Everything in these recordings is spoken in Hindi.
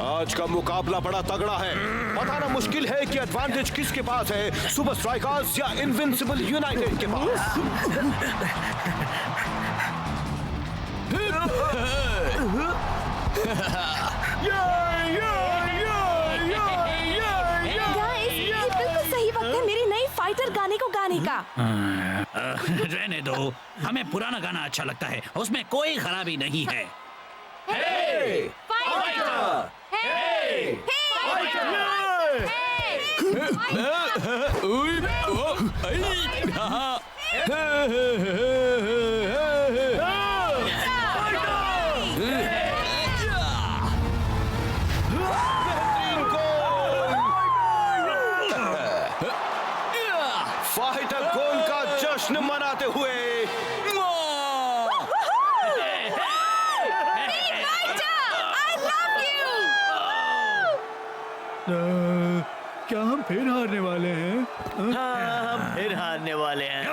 आज का मुकाबला बड़ा तगड़ा है। बताना मुश्किल है कि एडवांटेज किसके पास है, सुपर स्ट्राइकर्स या इनविंसिबल यूनाइटेड के पास। गाइस, ये बिल्कुल सही वक्त है मेरे नए फाइटर गाने को गाने का। रहने दो, हमें पुराना गाना अच्छा लगता है, उसमें कोई खराबी नहीं है। Hey! फाइटर! Hey! फाइटर गोल का जश्न मनाते हुए क्या हम फिर हारने वाले हैं? हम फिर हारने वाले हैं।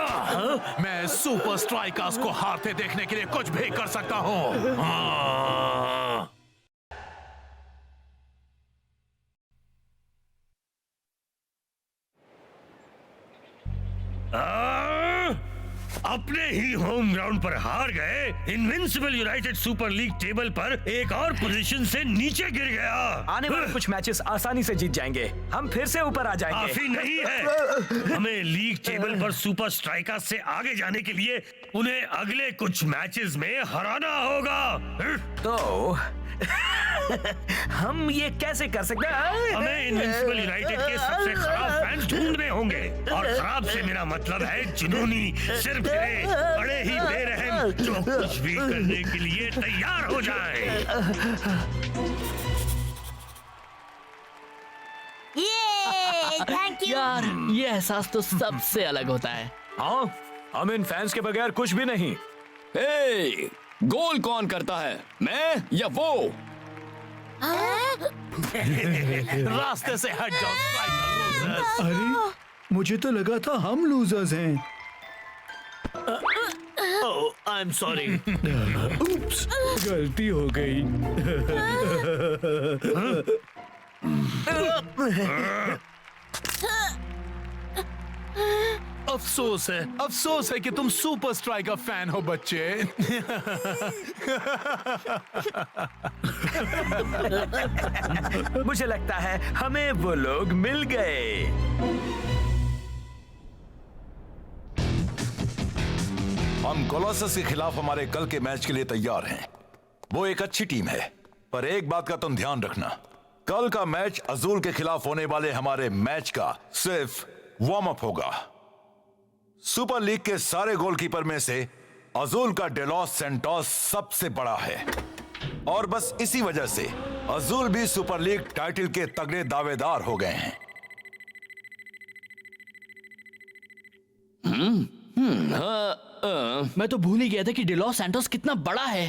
मैं सुपर स्ट्राइकर्स को हारते देखने के लिए कुछ भी कर सकता हूँ। अपने ही होम ग्राउंड पर हार गए। Invincible United super league table पर एक और पोजीशन से नीचे गिर गया। आने वाले कुछ मैचेस आसानी से जीत जाएंगे, हम फिर से ऊपर आ जाएंगे। काफी नहीं है, हमें लीग टेबल पर सुपर स्ट्राइकर्स से आगे जाने के लिए उन्हें अगले कुछ मैचेस में हराना होगा। तो हम ये कैसे कर सकते हैं? हमें इनविंसिबल यूनाइटेड के सबसे खराब फैंस ढूंढने होंगे, और खराब से मेरा मतलब है जुनूनी, सिर्फ बड़े ही बेरहम, जो कुछ भी करने के लिए तैयार हो जाएं। ये थैंक यू यार, ये एहसास तो सबसे अलग होता है। हाँ, हम इन फैंस के बगैर कुछ भी नहीं। हे, गोल कौन करता है, मैं या वो? रास्ते से हट जाओ स्ट्राइकर लूजर्स। अरे मुझे तो लगा था हम लूजर्स हैं। I am sorry. उप्स, गलती हो गई। अफसोस है कि तुम सुपर स्ट्राइकर फैन हो बच्चे। मुझे लगता है हमें वो लोग मिल गए। हम कोलोसस के खिलाफ हमारे कल के मैच के लिए तैयार हैं। वो एक अच्छी टीम है, पर एक बात का तुम ध्यान रखना, कल का मैच अजूल के खिलाफ होने वाले हमारे मैच का सिर्फ वार्म अप होगा। सुपर लीग के सारे गोलकीपर में से अजूल का डेलॉस सेंटोस सबसे बड़ा है, और बस इसी वजह से अजूल भी सुपर लीग टाइटल के तगड़े दावेदार हो गए हैं। मैं तो भूल ही गया था कि डिलॉस सैंटोस कितना बड़ा है।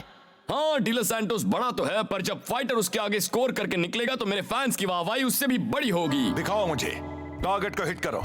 हाँ, डिलॉस सैंटोस बड़ा तो है, पर जब फाइटर उसके आगे स्कोर करके निकलेगा तो मेरे फैंस की वाहवाही उससे भी बड़ी होगी। दिखाओ मुझे, टारगेट को हिट करो।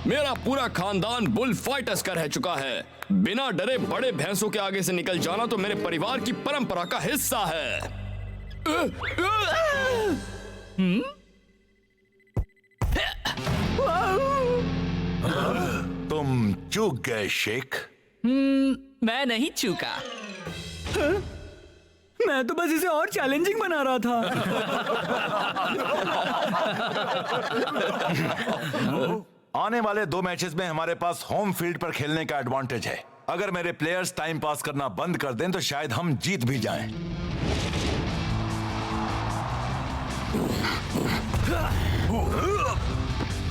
मेरा पूरा खानदान बुल फाइटर्स का रह चुका है। बिना डरे बड़े भैंसों के आगे से निकल जाना तो मेरे परिवार की परंपरा का हिस्सा है। तुम चूक गए शेख। मैं नहीं चूका। मैं तो बस इसे और चैलेंजिंग बना रहा था। आने वाले 2 मैचेस में हमारे पास होम फील्ड पर खेलने का एडवांटेज है। अगर मेरे प्लेयर्स टाइम पास करना बंद कर दें तो शायद हम जीत भी जाएं।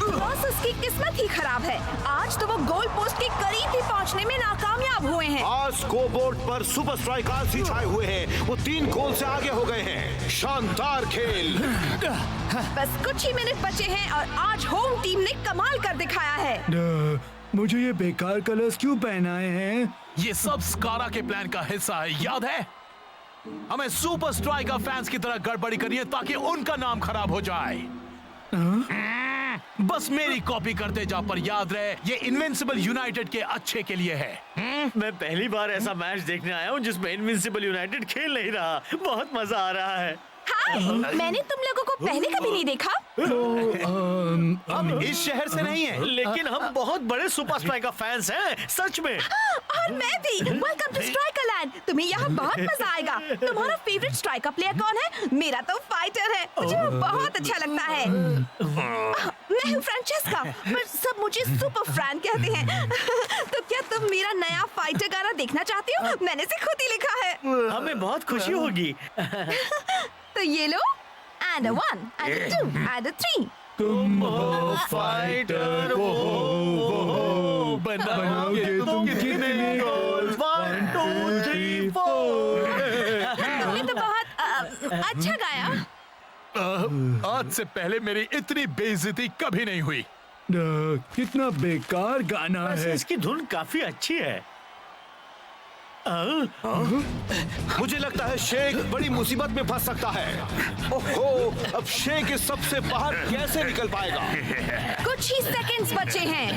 बस उसकी किस्मत ही खराब है। आज तो वो गोल पोस्ट के करीब भी पहुंचने में नाकामयाब हुए हैं। आज स्कोरबोर्ड पर सुपर स्ट्राइकर्स ही छाए हुए हैं। वो 3 गोल से आगे हो गए हैं। शानदार खेल। बस कुछ ही मिनट बचे हैं और आज होम टीम ने कमाल कर दिखाया है। मुझे ये बेकार कलर्स क्यों पहनाए हैं? ये सब स्कारा के प्लान का हिस्सा है, याद है? हमें सुपर स्ट्राइकर फैंस की तरह गड़बड़ी करनी है ताकि उनका नाम खराब हो जाए। बस मेरी कॉपी करते जा, पर याद रहे ये इनविंसिबल यूनाइटेड के अच्छे के लिए है। मैं पहली बार ऐसा मैच देखने आया हूँ जिसमें इनविंसिबल यूनाइटेड खेल नहीं रहा। बहुत मजा आ रहा है। हाँ, मैंने तुम लोगों को पहले कभी नहीं देखा। हम इस शहर से नहीं हैं, लेकिन हम बहुत बड़े सुपर स्ट्राइकर फैंस हैं, सच में। और मैं भी। Welcome to Strikerland. तुम्हें यहाँ बहुत मजा आएगा। तुम्हारा फेवरेट स्ट्राइकर प्लेयर कौन है? मेरा तो फाइटर है। मुझे वो बहुत अच्छा लगता है। मैं हूँ फ्रांचेस्का, पर सब मुझे सुपर फ्रैन कहते हैं। तो क्या तुम मेरा नया फाइटर गाना देखना चाहती हो? मैंने इसे खुद ही लिखा है। हमें बहुत खुशी होगी। तो ये लो, and a 1 and a 2 and a 3। तुम हो फाइटर, वो बनाओगे तुम कितने गोल? 1 2 3 4। तुमने तो बहुत अच्छा गाया। आज से पहले मेरी इतनी बेइज्जती कभी नहीं हुई। कितना बेकार गाना है। इसकी धुन काफी अच्छी है। मुझे लगता है शेख बड़ी मुसीबत में फंस सकता है। ओहो, अब शेख इस सबसे बाहर कैसे निकल पाएगा? कुछ ही सेकंड्स बचे हैं।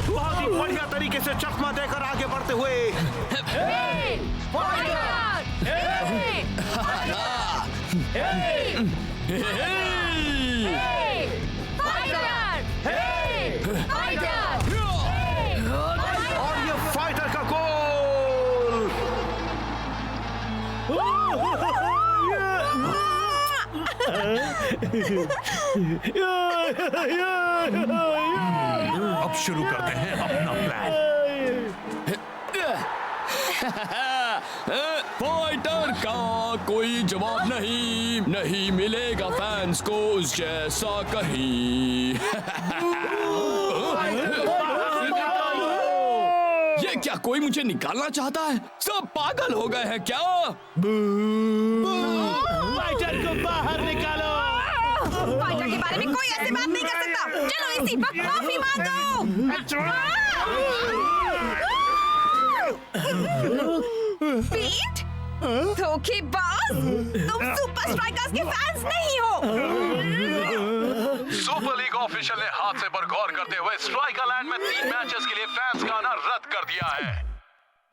बहुत ही बढ़िया तरीके से चकमा देकर आगे बढ़ते हुए और ये फाइटर का गोल। अब शुरू करते हैं अपना प्लान। फाइटर का कोई जवाब नहीं मिलेगा फैंस को उस जैसा कहीं। ये क्या कोई मुझे निकालना चाहता है? सब पागल हो गए हैं क्या? फाइटर को बाहर निकालो। फाइटर के बारे में कोई ऐसी बात नहीं कर सकता। चलो इसी वक्त माफी मांगो। पीट, धोखेबाज, तुम सुपर स्ट्राइकर्स के फैंस नहीं हो। सुपर लीग ऑफिशियल ने हादसे पर गौर करते हुए स्ट्राइकरलैंड में 3 मैचेस के लिए फैंस का आना रद्द कर दिया है।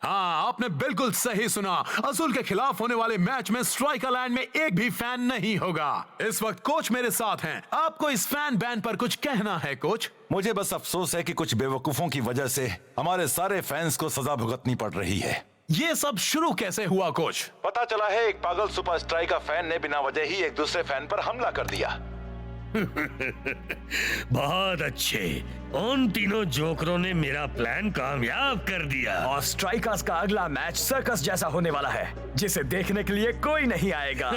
हाँ, आपने बिल्कुल सही सुना। अज़ुल के खिलाफ होने वाले मैच में स्ट्राइकरलैंड में एक भी फैन नहीं होगा। इस वक्त कोच मेरे साथ हैं। आपको इस फैन बैन पर कुछ कहना है कोच? मुझे बस अफसोस है कि कुछ बेवकूफों की वजह से हमारे सारे फैंस को सजा भुगतनी पड़ रही है। ये सब शुरू कैसे हुआ कोच? पता चला है एक पागल सुपर स्ट्राइकर फैन ने बिना वजह ही एक दूसरे फैन पर हमला कर दिया। बहुत अच्छे। उन तीनों जोकरों ने मेरा प्लान कामयाब कर दिया। और स्ट्राइकर्स का अगला मैच सर्कस जैसा होने वाला है, जिसे देखने के लिए कोई नहीं आएगा।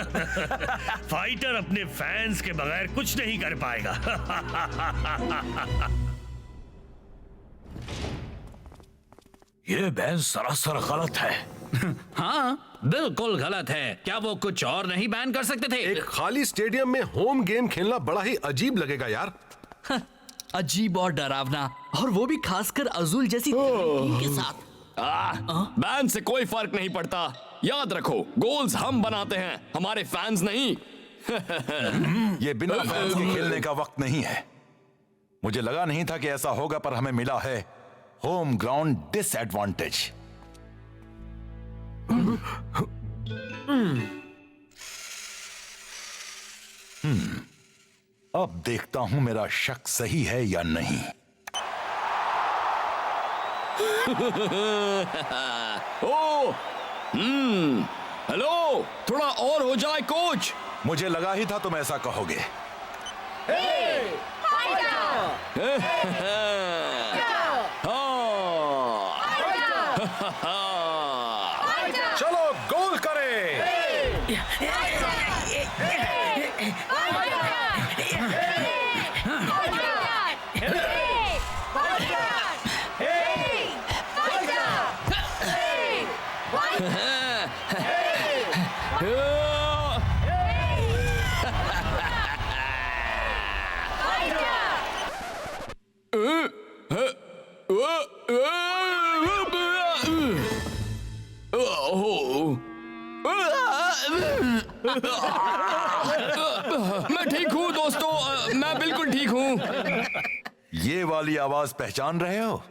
फाइटर अपने फैंस के बगैर कुछ नहीं कर पाएगा। ये बैन सरासर गलत है। हाँ, बिल्कुल गलत है। क्या वो कुछ और नहीं बैन कर सकते थे? एक खाली स्टेडियम में होम गेम खेलना बड़ा ही अजीब लगेगा यार। अजीब और डरावना, और वो भी खासकर अज़ुल जैसी टीम के साथ। बैन से कोई फर्क नहीं पड़ता। याद रखो, गोल्स हम बनाते हैं, हमारे फैंस नहीं। ये बिना फैंस के खेलने का वक्त नहीं है। मुझे लगा नहीं था कि ऐसा होगा, पर हमें मिला है होम ग्राउंड डिसएडवांटेज। अब देखता हूं मेरा शक सही है या नहीं। ओ, हेलो, थोड़ा और हो जाए कोच। मुझे लगा ही था तुम ऐसा कहोगे। चलो गोल करें। मैं ठीक हूँ दोस्तों, मैं बिल्कुल ठीक हूँ। ये वाली आवाज पहचान रहे हो?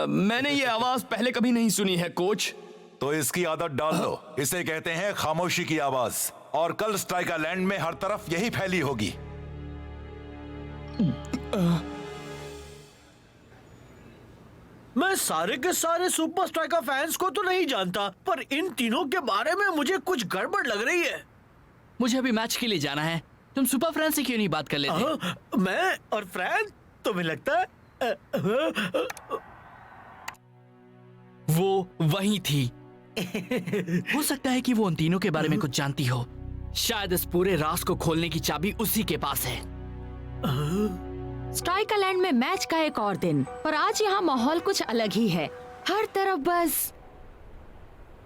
मैंने ये आवाज पहले कभी नहीं सुनी है कोच। तो इसकी आदत डाल लो। इसे कहते हैं खामोशी की आवाज, और कल स्ट्राइकर लैंड में हर तरफ यही फैली होगी। मैं सारे के सारे सुपर स्ट्राइकर फैंस को तो नहीं जानता, पर इन तीनों के बारे में मुझे कुछ गड़बड़ लग रही है। मुझे अभी मैच के लिए जाना है। तुम सुपर फ्रेंड से क्यों नहीं बात कर लेते? मैं और फ्रेंड? तुम्हें लगता है वो वही थी। हो सकता है कि वो उन तीनों के बारे में कुछ जानती हो। शायद इस पूरे राज को खोलने की चाबी उसी के पास है। स्ट्राइकर लैंड में मैच का एक और दिन, पर आज यहाँ माहौल कुछ अलग ही है। हर तरफ बस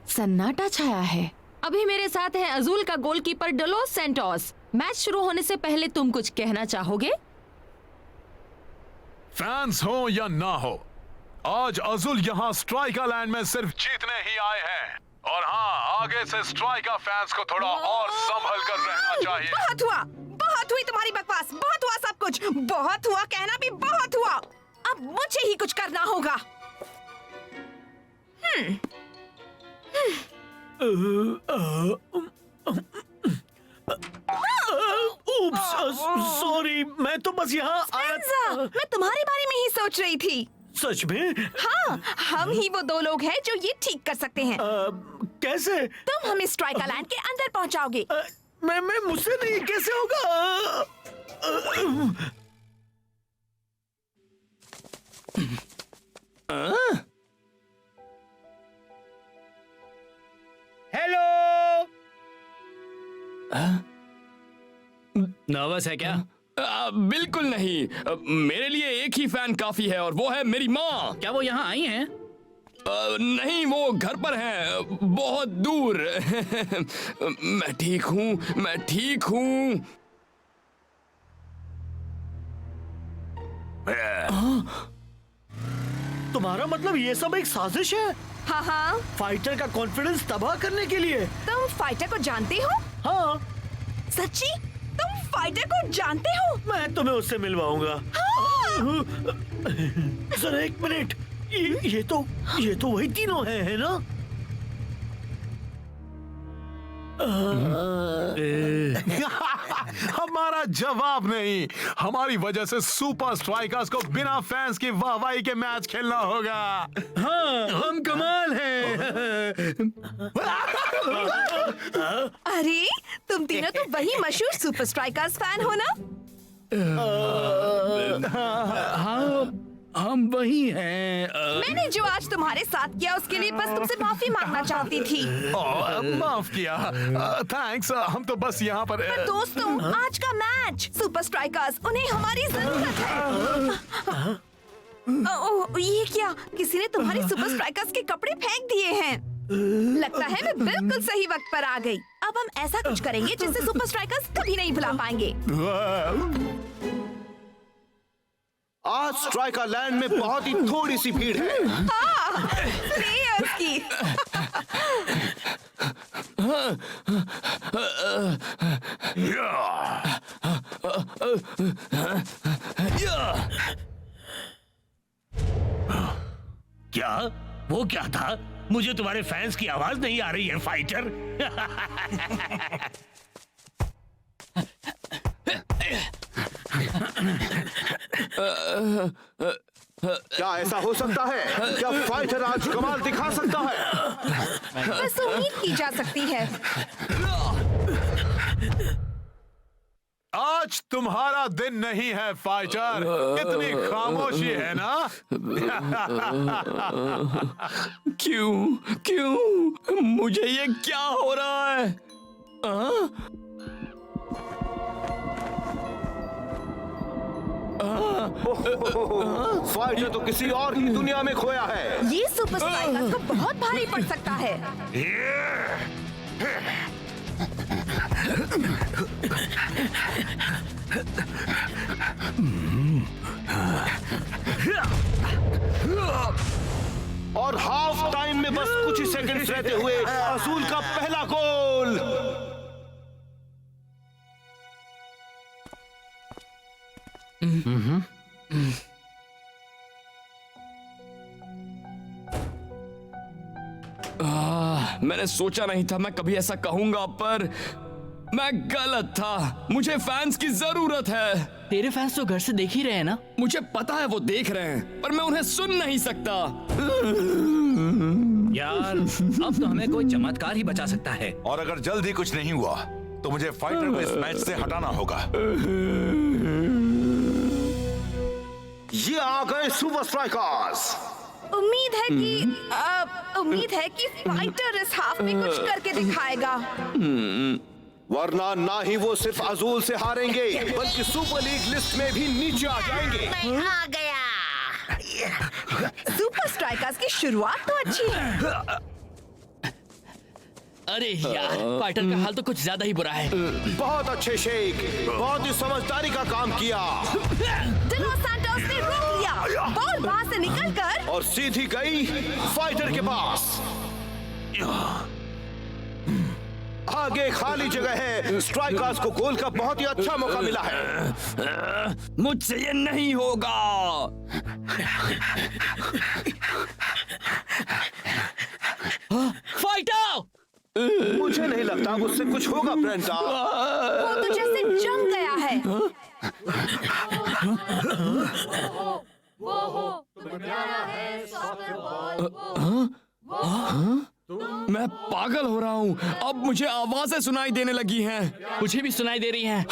सन्नाटा छाया है। अभी मेरे साथ है अजूल का गोलकीपर डलोस सेंटोस। मैच शुरू होने से पहले तुम कुछ कहना चाहोगे? फैंस हो या ना हो, आज अजुल यहाँ स्ट्राइकर लैंड में सिर्फ जीतने ही आए हैं। और हाँ, आगे से स्ट्राइकर फैंस को थोड़ा और संभल कर रहना चाहिए। बहुत हुई तुम्हारी बकवास, बहुत हुआ सब कुछ, बहुत हुआ, कहना भी बहुत हुआ। अब मुझे ही कुछ करना होगा। सॉरी, मैं तो बस यहाँ आया था। मैं तुम्हारे बारे में ही सोच रही थी। सच में? हाँ, हम ही वो दो लोग हैं जो ये ठीक कर सकते हैं। कैसे? तुम हमें स्ट्राइकर लैंड के अंदर पहुंचाओगे। मैं मुझसे नहीं, कैसे होगा? हेलो। नर्वस है क्या? बिल्कुल नहीं, मेरे लिए एक ही फैन काफी है और वो है मेरी माँ। क्या वो यहाँ आई हैं? नहीं, वो घर पर हैं, बहुत दूर। मैं ठीक हूँ, मैं ठीक हूँ। तुम्हारा मतलब ये सब एक साजिश है? हाँ हाँ। फाइटर का कॉन्फिडेंस तबाह करने के लिए? तुम फाइटर को जानते हो? हाँ। सच्ची? तुम फाइटर को जानते हो? मैं तुम्हें उससे मिलवाऊंगा। हाँ। जरा एक मिनट, ये तो वही तीनों हैं, है ना? हमारा जवाब नहीं। हमारी वजह से सुपर स्ट्राइकर्स को बिना फैंस की वाहवाही के मैच खेलना होगा। हाँ, हम कमाल हैं। अरे, तुम तीनों तो वही मशहूर सुपर स्ट्राइकर्स फैन हो ना? हाँ, हम वही हैं। मैंने जो आज तुम्हारे साथ किया उसके लिए बस तुमसे माफी मांगना चाहती थी। माफ किया, थैंक्स। हम तो बस यहाँ पर दोस्तों, आज का मैच, सुपर स्ट्राइकर्स, उन्हें हमारी जरूरत है। ओह, ये क्या? किसी ने तुम्हारे सुपर स्ट्राइकर्स के कपड़े फेंक दिए हैं। लगता है मैं बिल्कुल सही वक्त पर आ गई। अब हम ऐसा कुछ करेंगे जिससे सुपर स्ट्राइकर्स कभी नहीं भुला पाएंगे। आज स्ट्राइकर लैंड में बहुत ही थोड़ी सी भीड़ है। हाँ, प्लेयर्स की। क्या? वो क्या था? मुझे तुम्हारे फैंस की आवाज नहीं आ रही है फाइटर। क्या ऐसा हो सकता है? क्या फाइटर आज कमाल दिखा सकता है? बस उम्मीद की जा सकती है। आज तुम्हारा दिन नहीं है फाइटर। कितनी खामोशी है ना? क्यों मुझे ये क्या हो रहा है? फाइटर तो किसी और ही दुनिया में खोया है। ये सुपर स्ट्राइकर्स को बहुत भारी पड़ सकता है। और हाफ टाइम में बस कुछ ही सेकंड्स रहते हुए अजूल का पहला गोल। मैंने सोचा नहीं था मैं कभी ऐसा कहूंगा, पर मैं गलत था। मुझे फैंस की जरूरत है। तेरे फैंस तो घर से देख ही रहे हैं ना। मुझे पता है वो देख रहे हैं, पर मैं उन्हें सुन नहीं सकता। यार, अब तो हमें कोई चमत्कार ही बचा सकता है। और अगर जल्दी कुछ नहीं हुआ तो मुझे फाइटर को इस मैच से हटाना होगा। ये आ गए सुपर स्ट्राइकर्स। उम्मीद है कि फाइटर इस हाफ में कुछ करके दिखाएगा। वरना ना ही वो सिर्फ अजूल से हारेंगे, बल्कि सुपर लीग लिस्ट में भी नीचे आ जाएंगे। मैं आ गया। सुपर स्ट्राइकर्स की शुरुआत तो अच्छी है। अरे यार, फाइटर का हाल तो कुछ ज्यादा ही बुरा है। बहुत अच्छे शेख, बहुत ही समझदारी का काम किया। डे लोस सैंटोस ने रोक लिया। बॉल बाहर से निकलकर और सीधी गई फाइटर के पास। आगे खाली जगह है। स्ट्राइकर्स को गोल का बहुत ही अच्छा मौका मिला है। मुझसे ये नहीं होगा। फाइटर! मुझे नहीं लगता मुझसे कुछ होगा ब्रेंटा। वो तो जैसे जम गया है। मैं पागल हो रहा हूँ। अब मुझे आवाजें सुनाई देने लगी हैं। मुझे भी सुनाई दे रही हैं।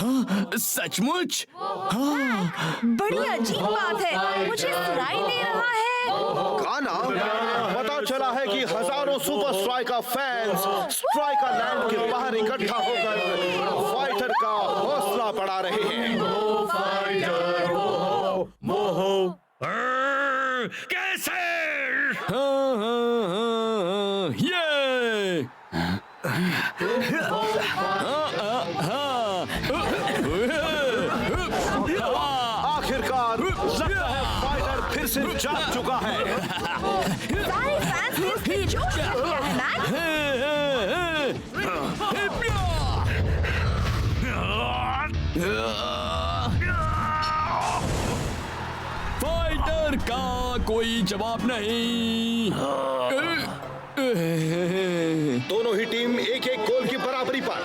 सचमुच? बड़ी अजीब बात है, मुझे सुनाई दे रहा है। गाना पता चला है कि हजारों super striker fans striker land के बाहर इकट्ठा होकर फाइटर का हौसला बढ़ा रहे हैं। कैसे? ये आखिरकार लगता है फाइटर फिर से जाग चुका है। सारे फैंस ने इसकी जोश कर दिया है मैच। फाइटर का कोई जवाब नहीं। दोनों ही टीम एक एक गोल की बराबरी पर।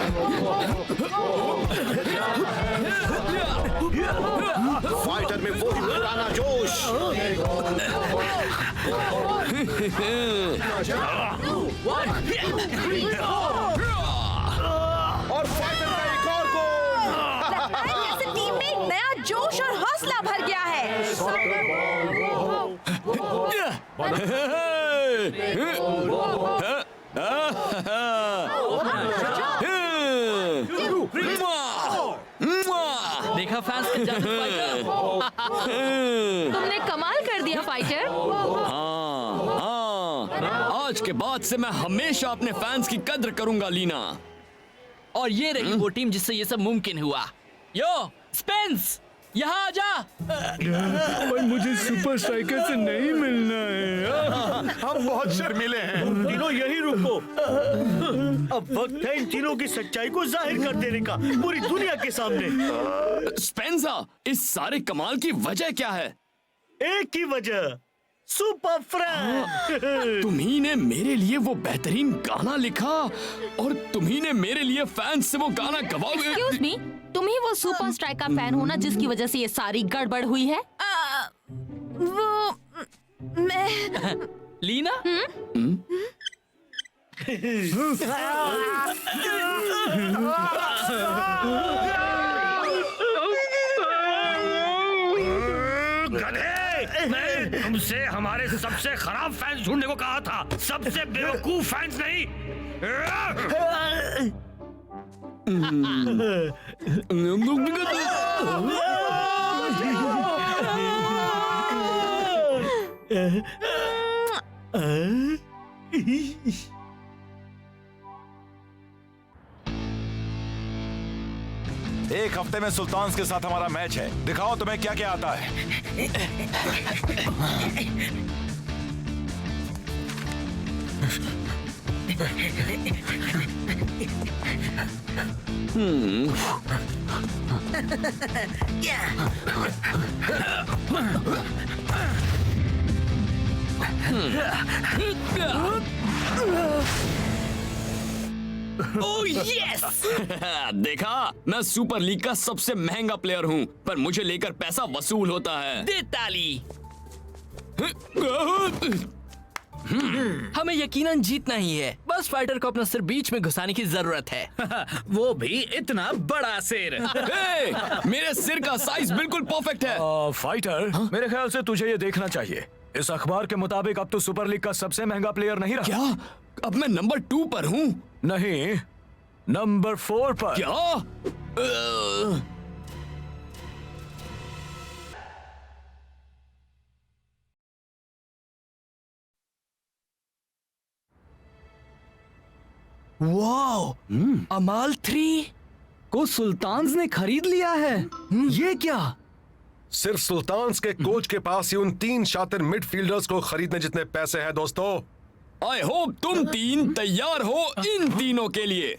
फाइटर में वो ही पुराना जोश। और फाइटर का एक और गोल। जैसे टीम में एक नया जोश और हौसला भर गया है। देखा फैंस का जादू फाइटर। तुमने कमाल कर दिया फाइटर। हाँ, आज के बाद से मैं हमेशा अपने फैंस की कद्र करूंगा लीना। और ये रही वो टीम जिससे ये सब मुमकिन हुआ। यो स्पेंस, यहाँ आ जा। पर मुझे सुपर स्ट्राइकर से नहीं मिलना है। हम बहुत शर्मिले हैं। तीनों यही रुको। अब वक्त है इन तीनों की सच्चाई को जाहिर कर देने का पूरी दुनिया के सामने। स्पेंसर, इस सारे कमाल की वजह क्या है? एक ही वजह, सुपर फ्रेंड। तुम्ही ने मेरे लिए वो बेहतरीन गाना लिखा और तुम्ही ने मेरे लिए फैंस से वो गाना गवाओगे। एक्सक्यूज मी, तुम ही वो सुपर स्ट्राइकर फैन हो ना जिसकी वजह से ये सारी गड़बड़ हुई है? वो मैं लीना? गधे! मैं तुमसे हमारे सबसे खराब फैंस ढूंढने को कहा था, सबसे बेवकूफ फैंस नहीं। एक हफ्ते में सुल्तान के साथ हमारा मैच है। दिखाओ तुम्हें क्या क्या आता है। Oh yes! देखा, मैं सुपर लीग का सबसे महंगा प्लेयर हूँ, पर मुझे लेकर पैसा वसूल होता है। दे ताली। हमें यकीनन जीतना ही है, बस फाइटर को अपना सिर बीच में घुसाने की जरूरत है। वो भी इतना बड़ा सिर। हे, मेरे सिर का साइज बिल्कुल परफेक्ट है। फाइटर, मेरे ख्याल से तुझे ये देखना चाहिए। इस अखबार के मुताबिक अब तो सुपर लीग का सबसे महंगा प्लेयर नहीं रहा। क्या? अब मैं नंबर 2 पर हूँ? नहीं, नंबर 4 पर। क्या? वाओ, अमाल 3 को सुल्तान्स ने खरीद लिया है। ये क्या? सिर्फ सुल्तान्स के कोच के पास ही उन 3 शातिर मिडफील्डर्स को खरीदने जितने पैसे हैं दोस्तों। आई होप तुम 3 तैयार हो इन तीनों के लिए।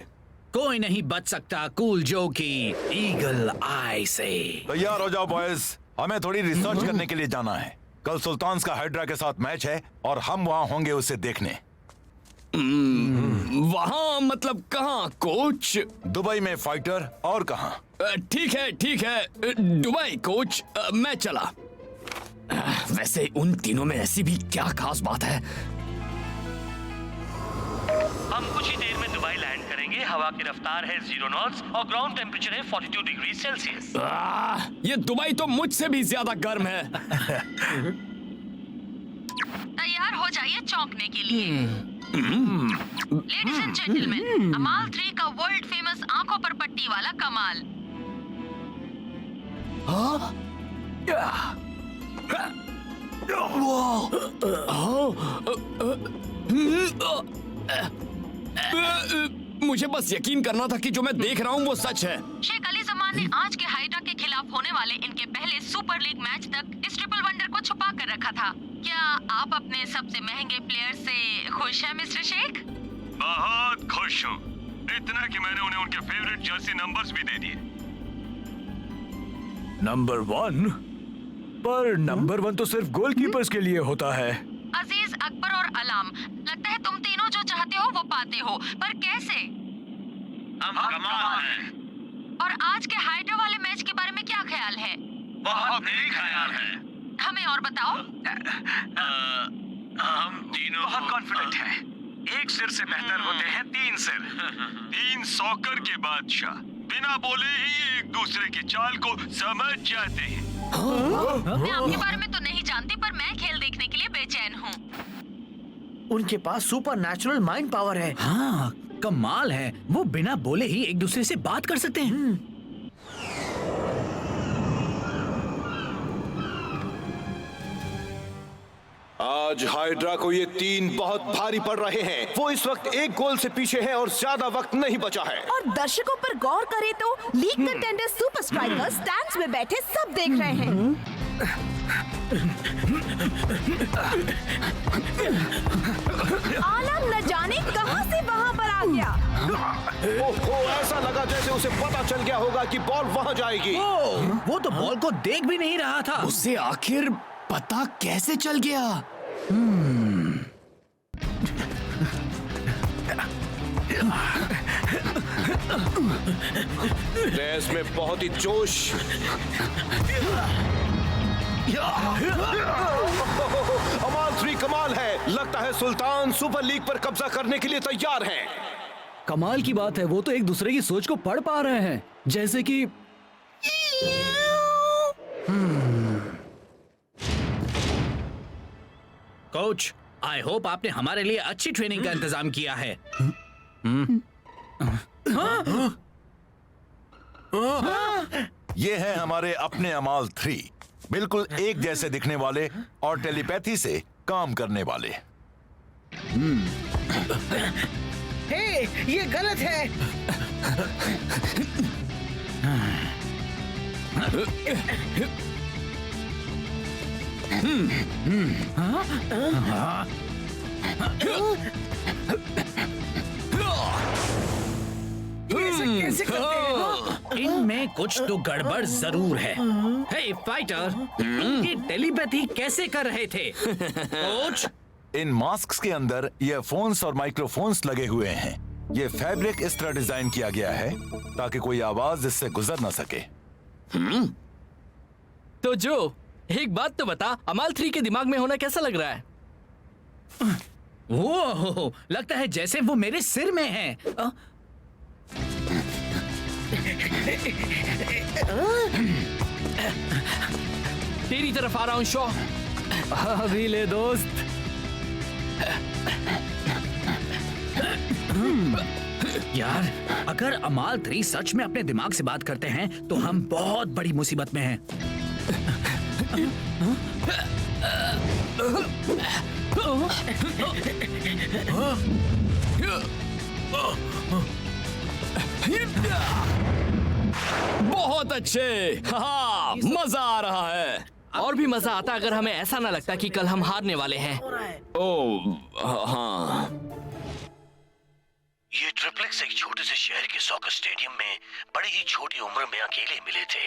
कोई नहीं बच सकता कूल जो की ईगल आई से। तैयार हो जाओ बॉयज, हमें थोड़ी रिसर्च करने के लिए जाना है। कल सुल्तान्स का हाइड्रा के साथ मैच है और हम वहाँ होंगे उसे देखने। वहाँ मतलब कहाँ कोच? दुबई में फाइटर, और कहाँ? ठीक है, दुबई कोच। मैं चला। वैसे उन तीनों में ऐसी भी क्या खास बात है? हम कुछ ही देर में दुबई लैंड करेंगे। हवा की रफ्तार है 0 नॉट्स और ग्राउंड टेम्परेचर है 42 डिग्री सेल्सियस। ये दुबई तो मुझसे भी ज्यादा गर्म है। तैयार हो जाइए चौंकने के लिए। लेडीज एंड जेंटलमैन, अमाल 3 का वर्ल्ड फेमस आंखों पर पट्टी वाला कमाल। मुझे बस यकीन करना था कि जो मैं देख रहा हूँ वो सच है। शेख अली जमान ने आज के हाइड्रा के खिलाफ होने वाले इनके पहले सुपर लीग मैच तक इस ट्रिपल वंडर को छुपा कर रखा था। क्या आप अपने सबसे महंगे प्लेयर से खुश हैं मिस्टर शेख? बहुत खुश हूँ, इतना कि मैंने उन्हें उनके फेवरेट जर्सी नंबर्स भी दे दिए। नंबर 1? पर नंबर 1 तो सिर्फ गोलकीपर्स के लिए होता है। अजीज, अकबर और अलाम, लगता है तुम तीनों जो चाहते हो वो पाते हो, पर कैसे? हम कमाल हैं। और आज के हाइड्रा वाले मैच के बारे में क्या ख्याल है? बहुत नेक ख्याल है। हमें और बताओ। हम तीनों बहुत कॉन्फिडेंट हैं। एक सिर से बेहतर होते हैं 3 सिर। 3 सॉकर के बादशाह बिना बोले ही एक दूसरे की चाल को समझ जाते हैं। मैं आपके बारे में तो नहीं जानती, पर मैं खेल देखने के लिए बेचैन हूँ। उनके पास सुपर नेचुरल माइंड पावर है। हाँ, कमाल है। वो बिना बोले ही एक दूसरे से बात कर सकते हैं। आज हाइड्रा को ये 3 बहुत भारी पड़ रहे हैं। वो इस वक्त 1 गोल से पीछे है और ज्यादा वक्त नहीं बचा है। और दर्शकों पर गौर करें तो league contender super strikers stands में बैठे सब देख रहे हैं। आलम न जाने कहां से वहां पर आ गया। ओहो, ऐसा लगा जैसे उसे पता चल गया होगा कि बॉल वहां जाएगी। वो तो बॉल को देख भी नहीं रहा था। उसे आखिर पता कैसे चल गया? रेस में बहुत ही जोश। अमाल 3 कमाल है। लगता है सुल्तान सुपर लीग पर कब्जा करने के लिए तैयार हैं। कमाल की बात है, वो तो एक दूसरे की सोच को पढ़ पा रहे हैं। जैसे कि कोच, आई होप आपने हमारे लिए अच्छी ट्रेनिंग का इंतजाम किया है। ये है हमारे अपने अमाल 3, बिल्कुल एक जैसे दिखने वाले और टेलीपैथी से काम करने वाले। हे, ये गलत है। कैसे करते हैं? इनमें कुछ तो गड़बड़ जरूर है। हे फाइटर, ये टेलीपैथी कैसे कर रहे थे? कोच, इन मास्क्स के अंदर ईयरफोन्स और माइक्रोफोन्स लगे हुए हैं। ये फैब्रिक इस तरह डिजाइन किया गया है ताकि कोई आवाज इससे गुजर ना सके। तो जो एक बात तो बता, अमाल 3 के दिमाग में होना कैसा लग रहा है? वो लगता है जैसे वो मेरे सिर में है। तेरी तरफ आ रहा हूं शॉ। अभी ले दोस्त। यार, अगर अमाल 3 सच में अपने दिमाग से बात करते हैं तो हम बहुत बड़ी मुसीबत में हैं। बहुत अच्छे। हाँ, मजा आ रहा है। और भी मजा आता अगर हमें ऐसा ना लगता कि कल हम हारने वाले हैं। ओह हाँ। ये ट्रिप्लेक्स एक छोटे से शहर के सॉकर स्टेडियम में बड़ी ही छोटी उम्र में अकेले मिले थे।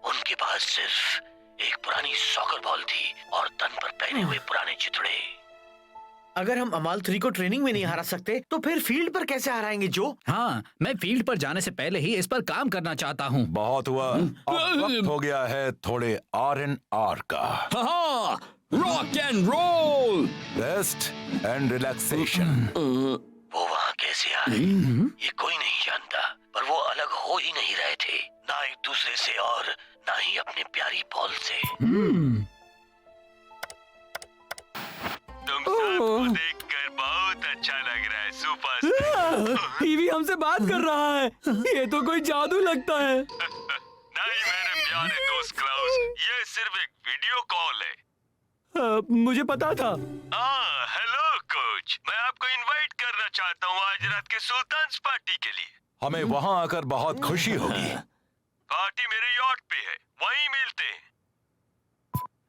उनके पास सिर्फ एक पुरानी सॉकर बॉल थी और तन पर पहने हुए पुराने चिथड़े। अगर हम अमाल 3 को ट्रेनिंग में नहीं हरा सकते तो फिर फील्ड पर कैसे हराएंगे जो? हाँ, मैं फील्ड पर जाने से पहले ही इस पर काम करना चाहता हूँ। बहुत हुआ, अब वक्त हो गया है थोड़े R&R का। हाँ, rock and roll, rest and relaxation. वो वहाँ कैसे आए ये कोई नहीं जानता, पर वो अलग हो ही नहीं रहे थे, ना एक दूसरे से और ना ही अपने प्यारी बॉल से। तुम सबको देखकर बहुत अच्छा लग रहा है सुपर। टीवी हमसे बात कर रहा है। ये तो कोई जादू लगता है। नहीं मेरे प्यारे दोस्त क्लाउस, ये सिर्फ एक वीडियो कॉल है। मुझे पता था। हेलो कोच, मैं आपको इनवाइट करना चाहता हूँ आज रात के सुल्तान्स पार्टी के लिए। हमें वहाँ आकर बहुत खुशी होगी। पार्टी मेरे यॉट पे है, वहीं मिलते हैं।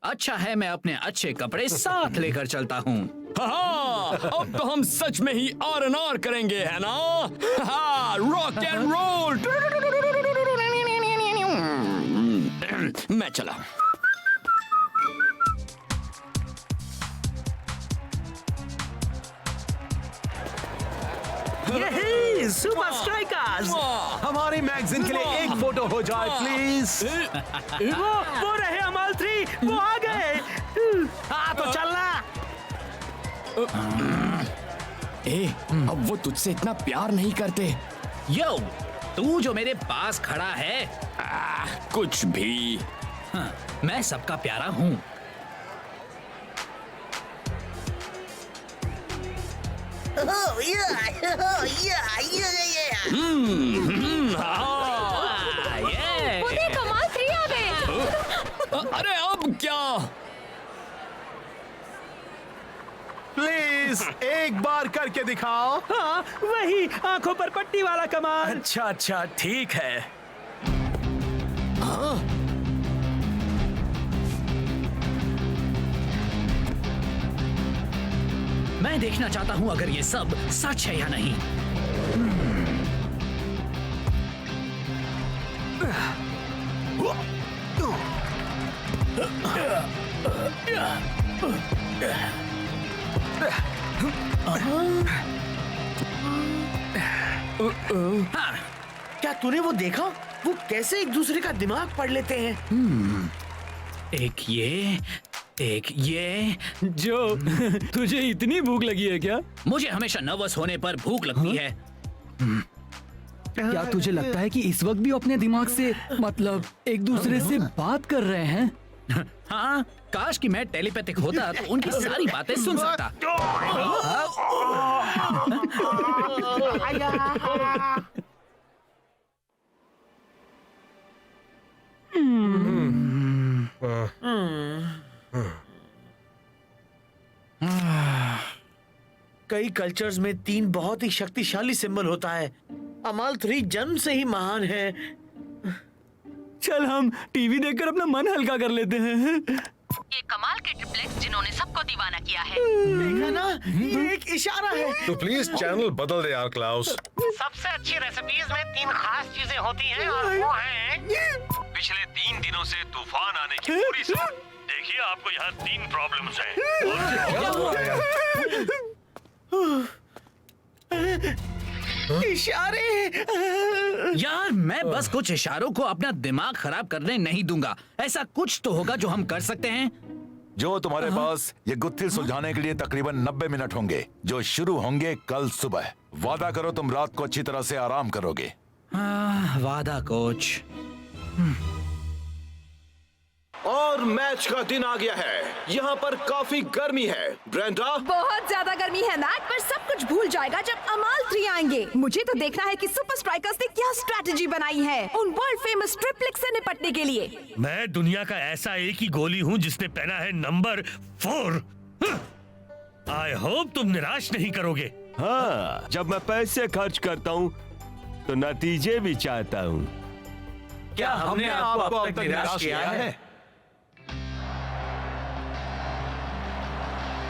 अच्छा है, मैं अपने अच्छे कपड़े साथ लेकर चलता हूँ। हाँ, अब तो हम सच में ही R&R करेंगे, है ना? हाँ, रॉक एंड रोल। मैं चला। यही सुपर स्ट्राइकर्स। हमारी मैगजीन के लिए एक फोटो हो जाए प्लीज। वो रहे अमाल 3, वो आ गए। हाँ तो चलना। अब वो तुझसे इतना प्यार नहीं करते। यो, तू जो मेरे पास खड़ा है, कुछ भी। हाँ, मैं सबका प्यारा हूँ। वो देख, अमाल 3 आ गए। अरे अब क्या? प्लीज एक बार करके दिखाओ। हाँ, वही आंखों पर पट्टी वाला कमाल। अच्छा अच्छा, ठीक है। मैं देखना चाहता हूँ अगर ये सब सच है या नहीं। हाँ, क्या तूने वो देखा? वो कैसे एक दूसरे का दिमाग पढ़ लेते हैं। एक ये जो तुझे इतनी भूख लगी है क्या? मुझे हमेशा नर्वस होने पर भूख लगती है। क्या तुझे लगता है कि इस वक्त भी अपने दिमाग से मतलब एक दूसरे से बात कर रहे हैं? हाँ, काश कि मैं टेलीपैथिक होता तो उनकी सारी बातें सुन सकता। कई कल्चर्स में 3 बहुत ही शक्तिशाली सिंबल होता है। अमाल 3 जन्म से ही महान है। चल हम टीवी देखकर अपना मन हल्का कर लेते हैं। ये कमाल के ट्रिप्लेक्स जिन्होंने सबको दीवाना किया है। देखा ना, ये एक इशारा है। तो प्लीज चैनल बदल दे यार क्लाउस। सबसे अच्छी रेसिपीज में 3 खास चीजें होती हैं और वो हैं पिछले 3 दिनों से तूफान आने की पूरी देखिए आपको यहाँ 3 प्रॉब्लम्स हैं। इशारे। यार मैं बस कुछ इशारों को अपना दिमाग खराब करने नहीं दूंगा। ऐसा कुछ तो होगा जो हम कर सकते हैं। जो तुम्हारे पास ये गुत्थी सुलझाने के लिए तकरीबन 90 मिनट होंगे, जो शुरू होंगे कल सुबह। वादा करो तुम रात को अच्छी तरह से आराम करोगे। वादा कोच। और मैच का दिन आ गया है। यहाँ पर काफी गर्मी है। ब्रेंडा, बहुत ज्यादा गर्मी है मैक, पर सब कुछ भूल जाएगा जब अमाल 3 आएंगे। मुझे तो देखना है कि सुपर स्ट्राइकर्स ने क्या स्ट्रेटजी बनाई है उन वर्ल्ड फेमस ट्रिप्लिक से निपटने के लिए। मैं दुनिया का ऐसा एक ही गोली हूँ जिसने पहना है नंबर 4। आई होप तुम निराश नहीं करोगे। हाँ, जब मैं पैसे खर्च करता हूँ तो नतीजे भी चाहता हूँ। क्या हमने आपको अब तक निराश किया है?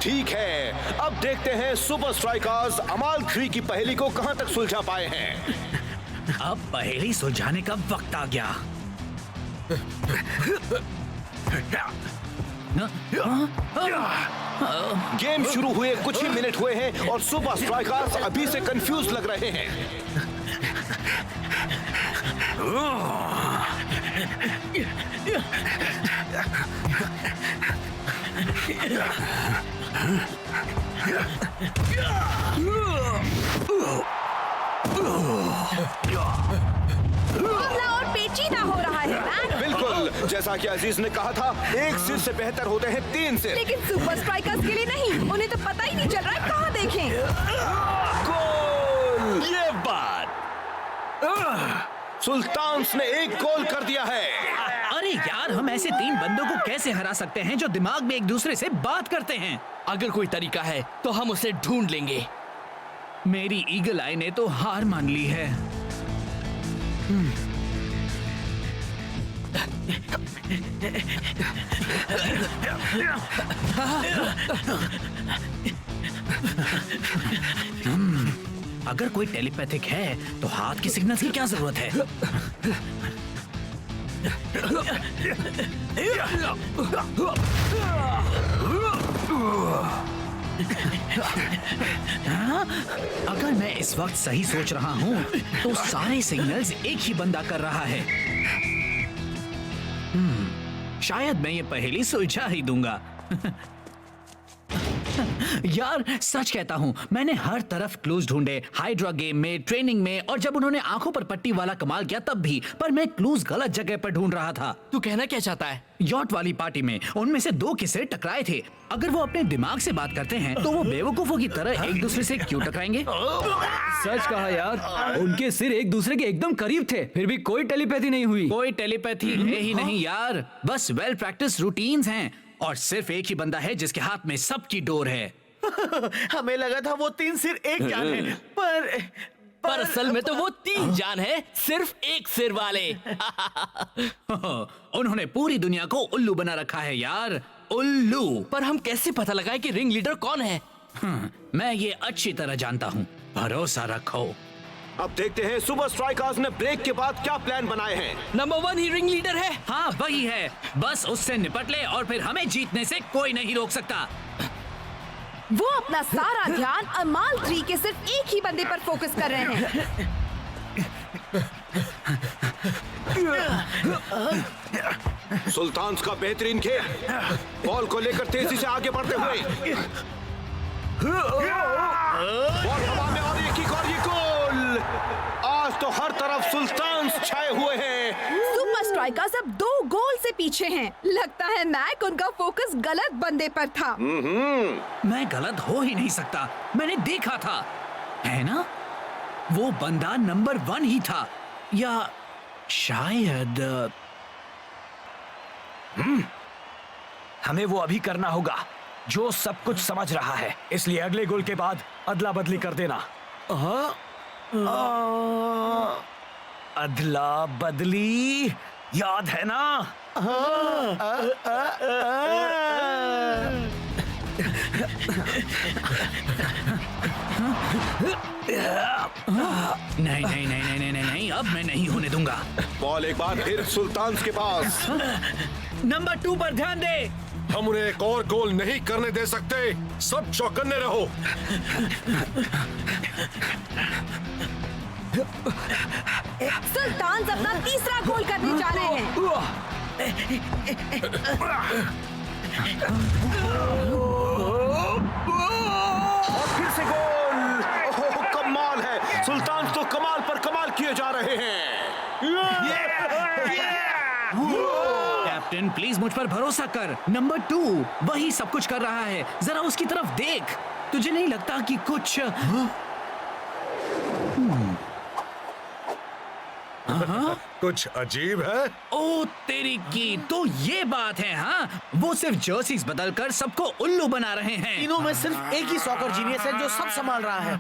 ठीक है, अब देखते हैं सुपर स्ट्राइकर्स अमाल 3 की पहेली को कहां तक सुलझा पाए हैं। अब पहेली सुलझाने का वक्त आ गया। गेम शुरू हुए कुछ ही मिनट हुए हैं और सुपर स्ट्राइकर्स अभी से कंफ्यूज लग रहे हैं। मामला और पेचीदा हो रहा है मैक। बिल्कुल, जैसा कि अजीज ने कहा था, एक सिर से बेहतर होते हैं 3 सिर। लेकिन सुपर स्ट्राइकर्स के लिए नहीं, उन्हें तो पता ही नहीं चल रहा है कहाँ देखें। गोल! ये बात सुल्तान्स ने एक गोल कर दिया है। अरे यार, हम ऐसे 3 बंदों को कैसे हरा सकते हैं जो दिमाग में एक दूसरे से बात करते हैं? अगर कोई तरीका है तो हम उसे ढूंढ लेंगे। मेरी ईगल आई ने तो हार मान ली है। अगर कोई टेलीपैथिक है तो हाथ की सिग्नल्स की क्या जरूरत है? अगर मैं इस वक्त सही सोच रहा हूँ तो सारे सिग्नल्स एक ही बंदा कर रहा है। शायद मैं ये पहेली सुलझा ही दूंगा। यार सच कहता हूँ, मैंने हर तरफ क्लूज ढूंढे, हाइड्रा गेम में, ट्रेनिंग में, और जब उन्होंने आंखों पर पट्टी वाला कमाल किया तब भी, पर मैं क्लूज गलत जगह पर ढूंढ रहा था। तू कहना क्या चाहता है? यॉट वाली पार्टी में उनमें से 2 किस्से टकराए थे। अगर वो अपने दिमाग से बात करते हैं तो वो बेवकूफों की तरह एक दूसरे से क्यों टकराएंगे? सच कहा यार, उनके सिर एक दूसरे के एकदम करीब थे, फिर भी कोई टेलीपैथी नहीं हुई। कोई टेलीपैथी है ही नहीं यार, बस वेल प्रैक्टिस रूटीन्स हैं और सिर्फ एक ही बंदा है जिसके हाथ में सबकी डोर है। हमें लगा था वो 3 सिर एक जान है, पर असल में तो वो 3 जान है, सिर्फ एक सिर वाले। उन्होंने पूरी दुनिया को उल्लू बना रखा है यार, उल्लू। पर हम कैसे पता लगाए कि रिंग लीडर कौन है? मैं ये अच्छी तरह जानता हूँ, भरोसा रखो। अब देखते हैं सुपर स्ट्राइकर्स ने ब्रेक के बाद क्या प्लान बनाए हैं। नंबर 1 ही रिंग लीडर है। हाँ वही है, बस उससे निपट ले और फिर हमें जीतने से कोई नहीं रोक सकता। वो अपना सारा ध्यान अमाल 3 के सिर्फ एक ही बंदे पर फोकस कर रहे हैं। सुल्तान्स का बेहतरीन खेल, बॉल को लेकर तेजी से आगे बढ़ते हुए, बॉल हवा में और एक किक और ये गोल। आज तो हर तरफ सुल्तान्स छाए हुए हैं। सुपर स्ट्राइकर्स अब 2 गोल से पीछे हैं। लगता है मैक उनका फोकस गलत बंदे पर था। मैं गलत हो ही नहीं सकता, मैंने देखा था, है ना? वो बंदा नंबर 1 ही था, या शायद हमें वो अभी करना होगा जो सब कुछ समझ रहा है, इसलिए अगले गोल के बाद अदला बदली कर देना। अदला बदली याद है ना? नहीं नहीं नहीं नहीं नहीं नहीं, अब मैं नहीं होने दूंगा। बॉल एक बार फिर सुल्तान के पास। नंबर 2 पर ध्यान दे। हम उन्हें एक और गोल नहीं करने दे सकते। सब चौकन्ने रहो। सुल्तान अपना तीसरा गोल करने जा रहे हैं। और फिर से गोल। ओह, कमाल है। सुल्तान तो कमाल पर कमाल किए जा रहे हैं। कैप्टन प्लीज मुझ पर भरोसा कर। नंबर 2 वही सब कुछ कर रहा है, जरा उसकी तरफ देख। तुझे नहीं लगता कि कुछ कुछ अजीब है? ओ तेरी की, तो ये बात है। हाँ, वो सिर्फ जर्सीज बदलकर सबको उल्लू बना रहे हैं। तीनों में सिर्फ एक ही सॉकर जीनियस है जो सब संभाल रहा है।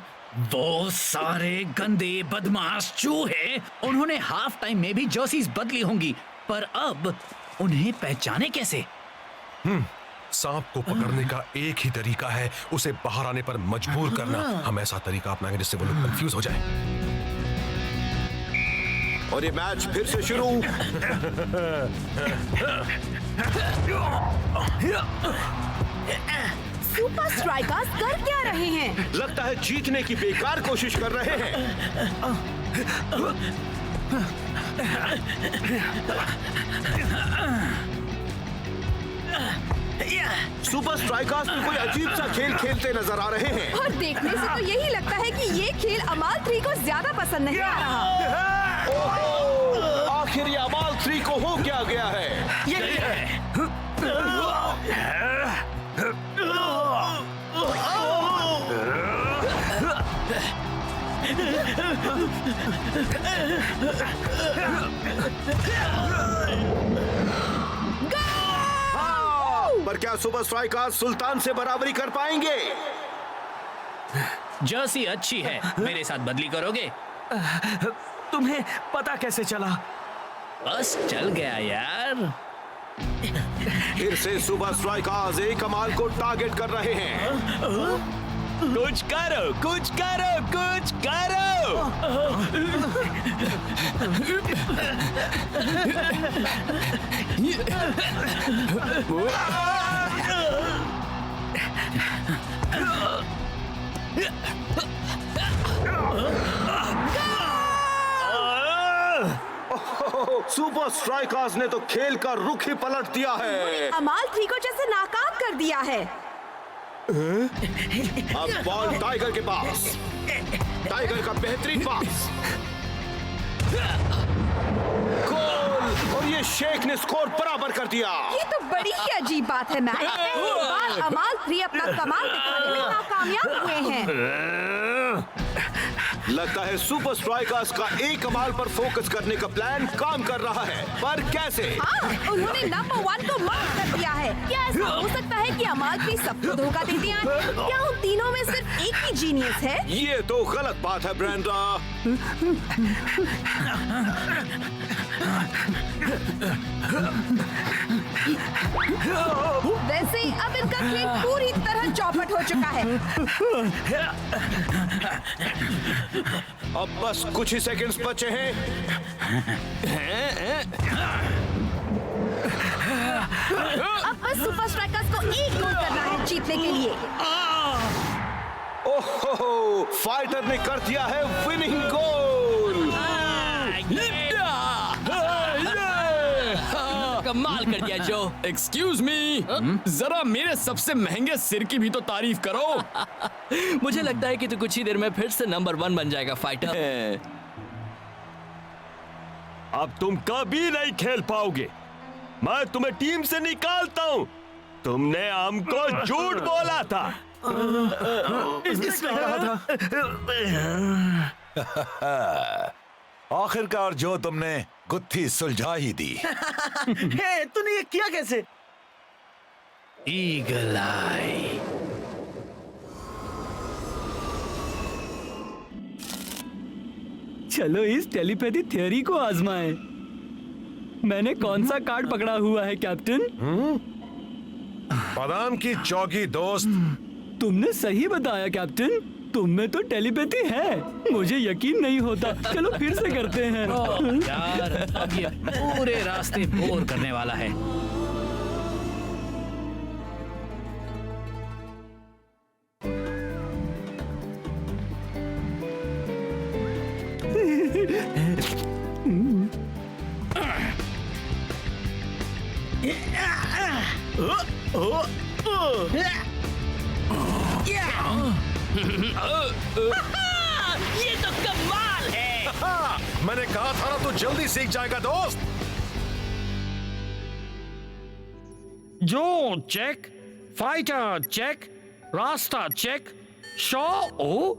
वो सारे गंदे बदमाश चूहे, उन्होंने हाफ टाइम में भी जर्सीज बदली होंगी, पर अब उन्हें पहचाने कैसे? सांप को पकड़ने का एक ही तरीका है, उसे बाहर आने पर मजबूर करना। हम ऐसा तरीका अपनाएंगे जिससे वो लोग कंफ्यूज हो जाए। और ये मैच फिर से शुरू। सुपर स्ट्राइकर्स कर क्या रहे हैं? लगता है जीतने की बेकार कोशिश कर रहे हैं। सुपर स्ट्राइकर्स में कोई अजीब सा खेल खेलते नजर आ रहे हैं। और देखने से तो यही लगता है कि ये खेल अमाल 3 को ज्यादा पसंद नहीं आ रहा। ओहो, आखिर ये अमाल 3 को हो क्या गया है? यही है। पर क्या सुपर स्ट्राइकर्स सुल्तान से बराबरी कर पाएंगे? जर्सी अच्छी है, मेरे साथ बदली करोगे? तुम्हें पता कैसे चला? बस चल गया यार। फिर से सुपर स्ट्राइकर्स एक कमाल को टारगेट कर रहे हैं। कुछ करो, कुछ करो, कुछ करो। सुपर स्ट्राइकर्स ने तो खेल का रुख ही पलट दिया है। अमाल 3 को जैसे नाकाम कर दिया है। अब बॉल टाइगर के पास। टाइगर का बेहतरीन पास। गोल। और ये शेख ने स्कोर बराबर कर दिया। ये तो बड़ी ही अजीब बात है। मैच पहली बार अमाल 3 अपना कमाल दिखाने में नाकामयाब हुए हैं। लगता है सुपर स्ट्राइकर्स का एक कमाल पर फोकस करने का प्लान काम कर रहा है, पर कैसे? हाँ, उन्होंने नंबर 1 को मार्क कर दिया है। क्या ऐसा हो सकता है कि अमाल 3 सबको धोखा दे दिया है? क्या उन तीनों में सिर्फ एक ही जीनियस है? ये तो गलत बात है ब्रेंडा। वैसे अब इनका खेल पूरी तरह चौपट हो चुका है। अब बस कुछ ही सेकंड्स बचे हैं। अब बस सुपर स्ट्राइकर्स को एक गोल करना है जीतने के लिए। ओहो, फाइटर ने कर दिया है विनिंग गोल। कमाल कर दिया जो। एक्सक्यूज मी, जरा मेरे सबसे महंगे सिर की भी तो तारीफ करो। मुझे लगता है कि तू कुछ ही देर में फिर से नंबर 1 बन जाएगा फाइटर। अब तुम कभी नहीं खेल पाओगे। मैं तुम्हें टीम से निकालता हूँ। तुमने हमको झूठ बोला था। इसने कहा था। आखिरकार जो तुमने गुत्थी सुलझा ही दी। तूने ये किया कैसे? ईगल आई। चलो इस टेलीपैथी थ्योरी को आजमाएं। मैंने कौन सा कार्ड पकड़ा हुआ है कैप्टन? बादाम की चौकी दोस्त। तुमने सही बताया कैप्टन, तुम में तो टेलीपैथी है। मुझे यकीन नहीं होता। चलो फिर से करते हैं। यार अब ये पूरे रास्ते बोर करने वाला है। ये तो कमाल है। मैंने कहा था ना तू जल्दी सीख जाएगा दोस्त। जो चेक, फाइटर चेक, रास्ता चेक, शॉ ओ,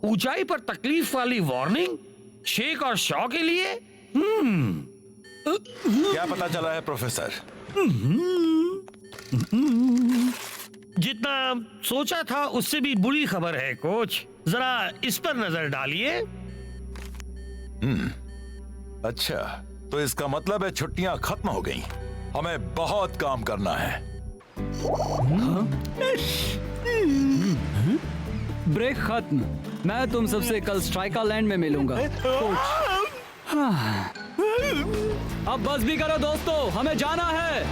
ऊंचाई पर तकलीफ वाली वार्निंग, शेक और शॉ के लिए। क्या पता चला है प्रोफेसर? जितना सोचा था उससे भी बुरी खबर है कोच। जरा इस पर नजर डालिए। अच्छा, तो इसका मतलब है छुट्टियां खत्म हो गई। हमें बहुत काम करना है। ब्रेक खत्म। मैं तुम सबसे कल स्ट्राइका लैंड में मिलूंगा कोच। अब बस भी करो दोस्तों, हमें जाना है।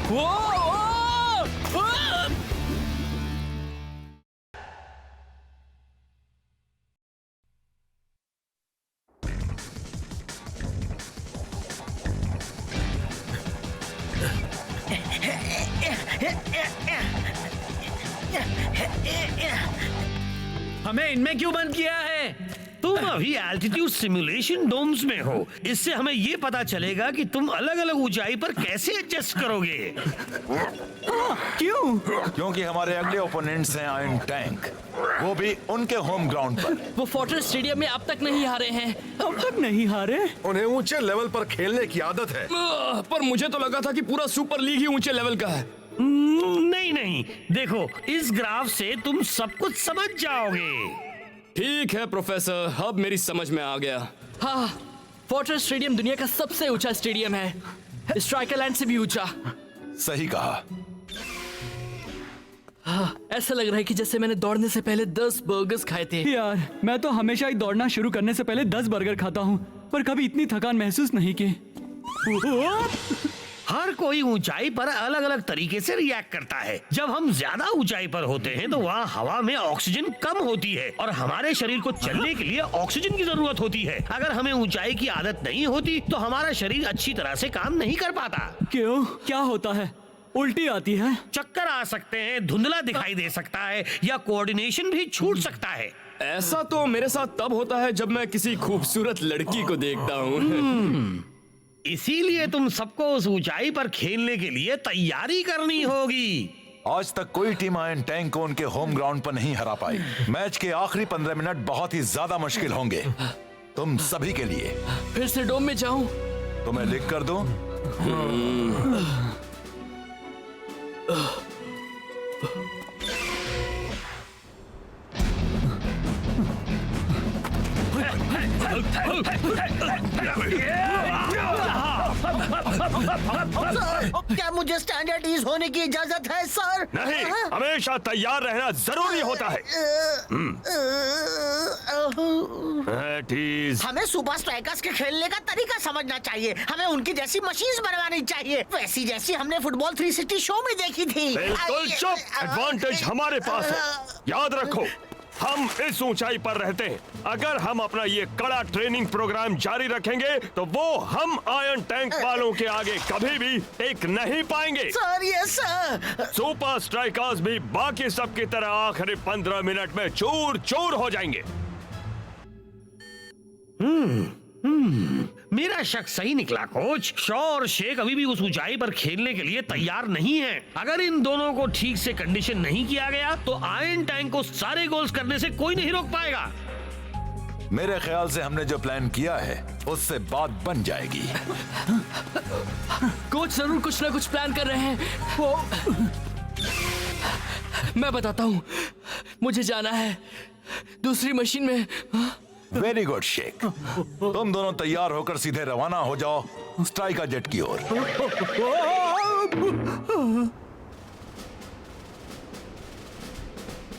हमें इनमें क्यों बंद किया है? तुम अभी एल्टीट्यूड सिमुलेशन डोम्स में हो। इससे हमें ये पता चलेगा कि तुम अलग अलग ऊंचाई पर कैसे एडजस्ट करोगे। क्यों? क्योंकि हमारे अगले ओपोनेंट्स हैं आयरन टैंक, वो भी उनके होम ग्राउंड पर। वो फोर्ट्रेस स्टेडियम में अब तक नहीं हारे हैं। अब तक नहीं हारे? उन्हें ऊंचे लेवल पर खेलने की आदत है। पर मुझे तो लगा था कि पूरा सुपर लीग ही ऊंचे लेवल का है। नहीं, देखो इस ग्राफ से तुम सब कुछ समझ जाओगे। ठीक है प्रोफेसर, अब मेरी समझ में आ गया। हाँ, फोर्ट्रेस स्टेडियम दुनिया का सबसे ऊंचा स्टेडियम है, स्ट्राइकर लैंड से भी ऊंचा। सही कहा। हाँ, ऐसा लग रहा है कि जैसे मैंने दौड़ने से पहले 10 बर्गर्स खाए थे। यार मैं तो हमेशा ही दौड़ना शुरू करने से पहले 10 बर्गर खाता हूँ, पर कभी इतनी थकान महसूस नहीं की। हर कोई ऊंचाई पर अलग अलग तरीके से रिएक्ट करता है। जब हम ज्यादा ऊंचाई पर होते हैं तो वहाँ हवा में ऑक्सीजन कम होती है और हमारे शरीर को चलने के लिए ऑक्सीजन की जरूरत होती है। अगर हमें ऊंचाई की आदत नहीं होती तो हमारा शरीर अच्छी तरह से काम नहीं कर पाता। क्यों? क्या होता है? उल्टी आती है, चक्कर आ सकते हैं, धुंधला दिखाई दे सकता है या कोऑर्डिनेशन भी छूट सकता है। ऐसा तो मेरे साथ तब होता है जब मैं किसी खूबसूरत लड़की को देखता हूँ। इसीलिए तुम सबको उस ऊंचाई पर खेलने के लिए तैयारी करनी होगी। आज तक कोई टीम आयरन टैंक को उनके होम ग्राउंड पर नहीं हरा पाई। मैच के आखिरी 15 मिनट बहुत ही ज्यादा मुश्किल होंगे तुम सभी के लिए। फिर से डोम में जाऊं? तुम्हें लिख कर दूं? क्या मुझे स्टैंडर्ड ईज होने की इजाजत है सर? नहीं, हमेशा तैयार रहना जरूरी होता है। हमें सुपर स्ट्राइकर्स के खेलने का तरीका समझना चाहिए। हमें उनकी जैसी मशीन्स बनवानी चाहिए, वैसी जैसी हमने फुटबॉल 360 शो में देखी थी। बिल्कुल चुप, एडवांटेज हमारे पास है। याद रखो, हम इस ऊंचाई पर रहते हैं। अगर हम अपना ये कड़ा ट्रेनिंग प्रोग्राम जारी रखेंगे तो वो हम आयरन टैंक वालों के आगे कभी भी टिक नहीं पाएंगे। सर ये सर, सुपर स्ट्राइकर्स भी बाकी सब की तरह आखिरी 15 मिनट में चूर चूर हो जाएंगे। मेरा शक सही निकला कोच। शॉ और शेख अभी भी उस ऊंचाई पर खेलने के लिए तैयार नहीं हैं। अगर इन दोनों को ठीक से कंडीशन नहीं किया गया तो आयरन टैंक को सारे गोल्स करने से कोई नहीं रोक पाएगा। मेरे ख्याल से हमने जो प्लान किया है उससे बात बन जाएगी। कोच जरूर कुछ ना कुछ प्लान कर रहे हैं। वो मैं बताता हूँ, मुझे जाना है दूसरी मशीन में। वेरी गुड शेख, तुम दोनों तैयार होकर सीधे रवाना हो जाओ स्ट्राइकर जेट की ओर।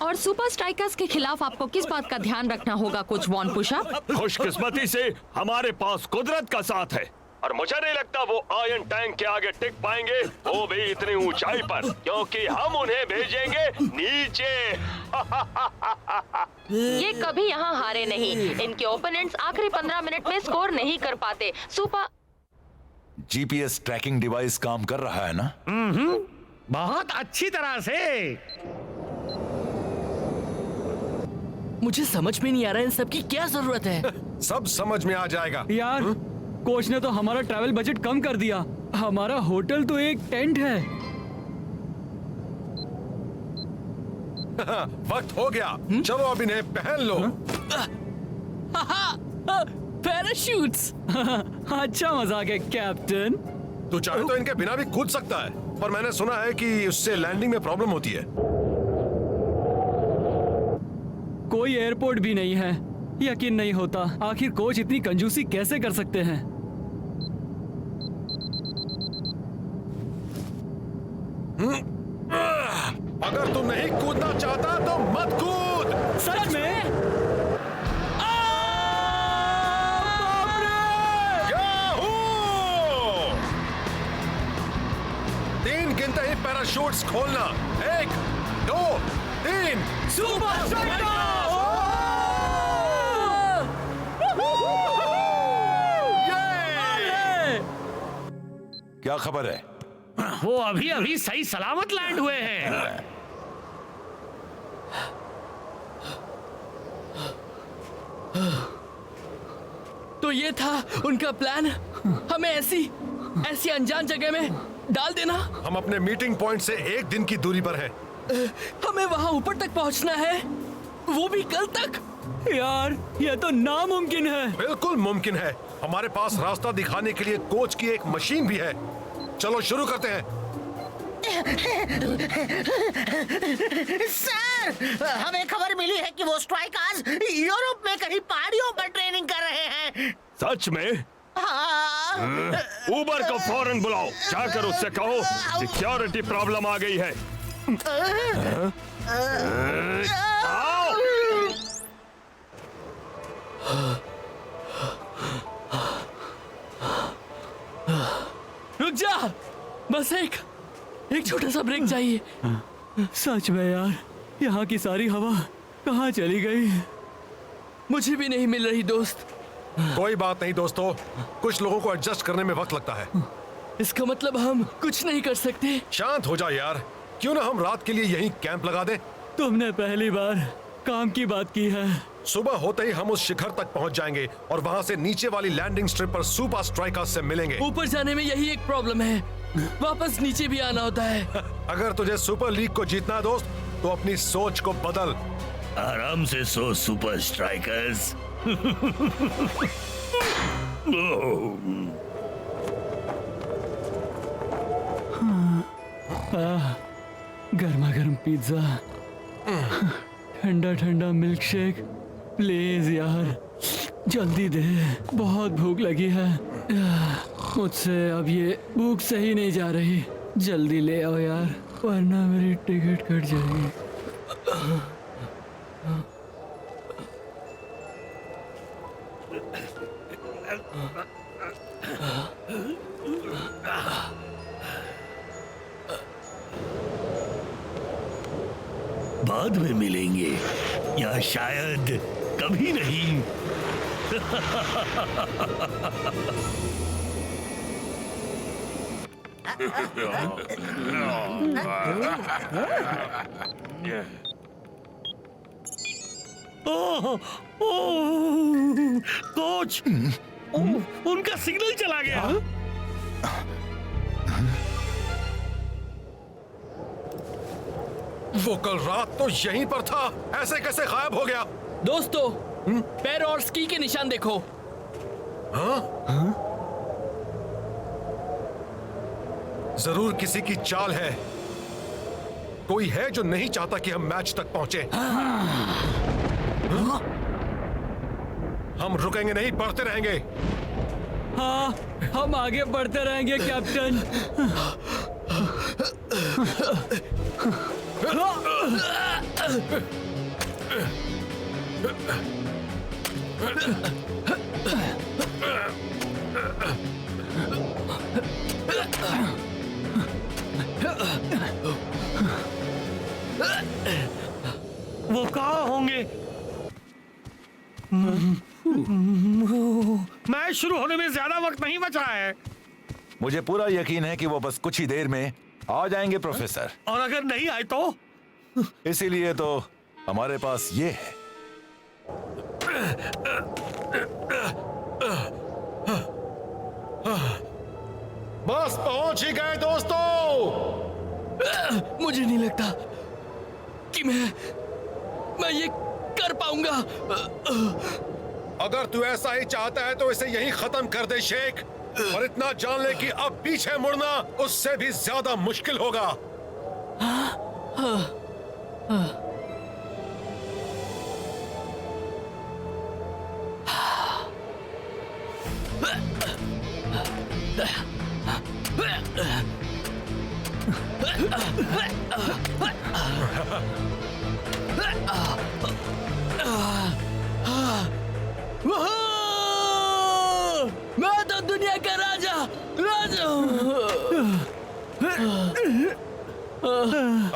और सुपर स्ट्राइकर्स के खिलाफ आपको किस बात का ध्यान रखना होगा कोच वॉन पुशअप? खुशकिस्मती से हमारे पास कुदरत का साथ है और मुझे नहीं लगता वो आयरन टैंक के आगे टिक पाएंगे, वो भी इतनी ऊंचाई पर, क्योंकि हम उन्हें भेजेंगे नीचे। ये कभी यहाँ हारे नहीं। इनके ओपोनेंट्स आखिरी 15 मिनट में स्कोर नहीं कर पाते। सुपर जीपीएस ट्रैकिंग डिवाइस काम कर रहा है ना? बहुत अच्छी तरह से। मुझे समझ में नहीं आ रहा है इन सब की क्या जरूरत है। सब समझ में आ जाएगा यार कोच ने तो हमारा ट्रैवल बजट कम कर दिया। हमारा होटल तो एक टेंट है। वक्त हो गया, चलो अब इन्हें पहन लो। पैराशूट्स। अच्छा मजाक है कैप्टन। तू चाहे तो इनके बिना भी कूद सकता है, पर मैंने सुना है कि उससे लैंडिंग में प्रॉब्लम होती है। कोई एयरपोर्ट भी नहीं है। यकीन नहीं होता, आखिर कोच इतनी कंजूसी कैसे कर सकते हैं? अगर तू नहीं कूदना चाहता तो मत कूद। सच में? तीन गिनते ही पैराशूट्स खोलना। 1, 2, 3। Super striker! क्या खबर है? वो अभी अभी सही सलामत लैंड हुए हैं। तो ये था उनका प्लान, हमें ऐसी अनजान जगह में डाल देना। हम अपने मीटिंग पॉइंट से 1 दिन की दूरी पर हैं। हमें वहां ऊपर तक पहुंचना है, वो भी कल तक। यार ये तो नामुमकिन है। बिल्कुल मुमकिन है। हमारे पास रास्ता दिखाने के लिए कोच की एक मशीन भी है। चलो शुरू करते हैं। सर, हमें खबर मिली है कि वो स्ट्राइकर्स यूरोप में कहीं पहाड़ियों पर ट्रेनिंग कर रहे हैं। सच में? उबर को फौरन बुलाओ, जाकर उससे कहो सिक्योरिटी प्रॉब्लम आ गई है। आओ। रुक जा, बस एक छोटा सा ब्रेक चाहिए। सच में यार, यहाँ की सारी हवा कहाँ चली गई? मुझे भी नहीं मिल रही दोस्त। कोई बात नहीं दोस्तों, कुछ लोगों को एडजस्ट करने में वक्त लगता है। इसका मतलब हम कुछ नहीं कर सकते? शांत हो जा यार, क्यों ना हम रात के लिए यहीं कैंप लगा दें? तुमने पहली बार काम की बात की है। सुबह होते ही हम उस शिखर तक पहुंच जाएंगे और वहां से नीचे वाली लैंडिंग स्ट्रिप पर सुपर स्ट्राइकर्स से मिलेंगे। ऊपर जाने में यही एक प्रॉब्लम है, वापस नीचे भी आना होता है। अगर तुझे सुपर लीग को जीतना है दोस्त, तो अपनी सोच को बदल। आराम से सो सुपर स्ट्राइकर्स। गर्मा गर्म पिज्जा, ठंडा ठंडा मिल्क शेक, प्लीज यार जल्दी दे, बहुत भूख लगी है। मुझसे अब ये भूख सही नहीं जा रही, जल्दी ले आओ यार, वरना मेरी टिकट कट जाएगी। बाद में मिलेंगे या शायद कभी नहीं। कोच, उनका सिग्नल चला गया। वो कल रात तो यहीं पर था, ऐसे कैसे गायब हो गया? दोस्तों, पैर और स्की के निशान देखो। जरूर किसी की चाल है, कोई है जो नहीं चाहता कि हम मैच तक पहुंचे। हम रुकेंगे नहीं, बढ़ते रहेंगे। हाँ, हम आगे बढ़ते रहेंगे कैप्टन। वो कहाँ होंगे? मैच शुरू होने में ज्यादा वक्त नहीं बचा है। मुझे पूरा यकीन है कि वो बस कुछ ही देर में आ जाएंगे प्रोफेसर। और अगर नहीं आए तो? इसीलिए तो हमारे पास ये है। बस पहुंच ही गए दोस्तों। मुझे नहीं लगता कि मैं ये कर पाऊंगा। अगर तू ऐसा ही चाहता है तो इसे यहीं खत्म कर दे शेख, और इतना जान ले कि अब पीछे मुड़ना उससे भी ज्यादा मुश्किल होगा। मैं तो दुनिया का राजा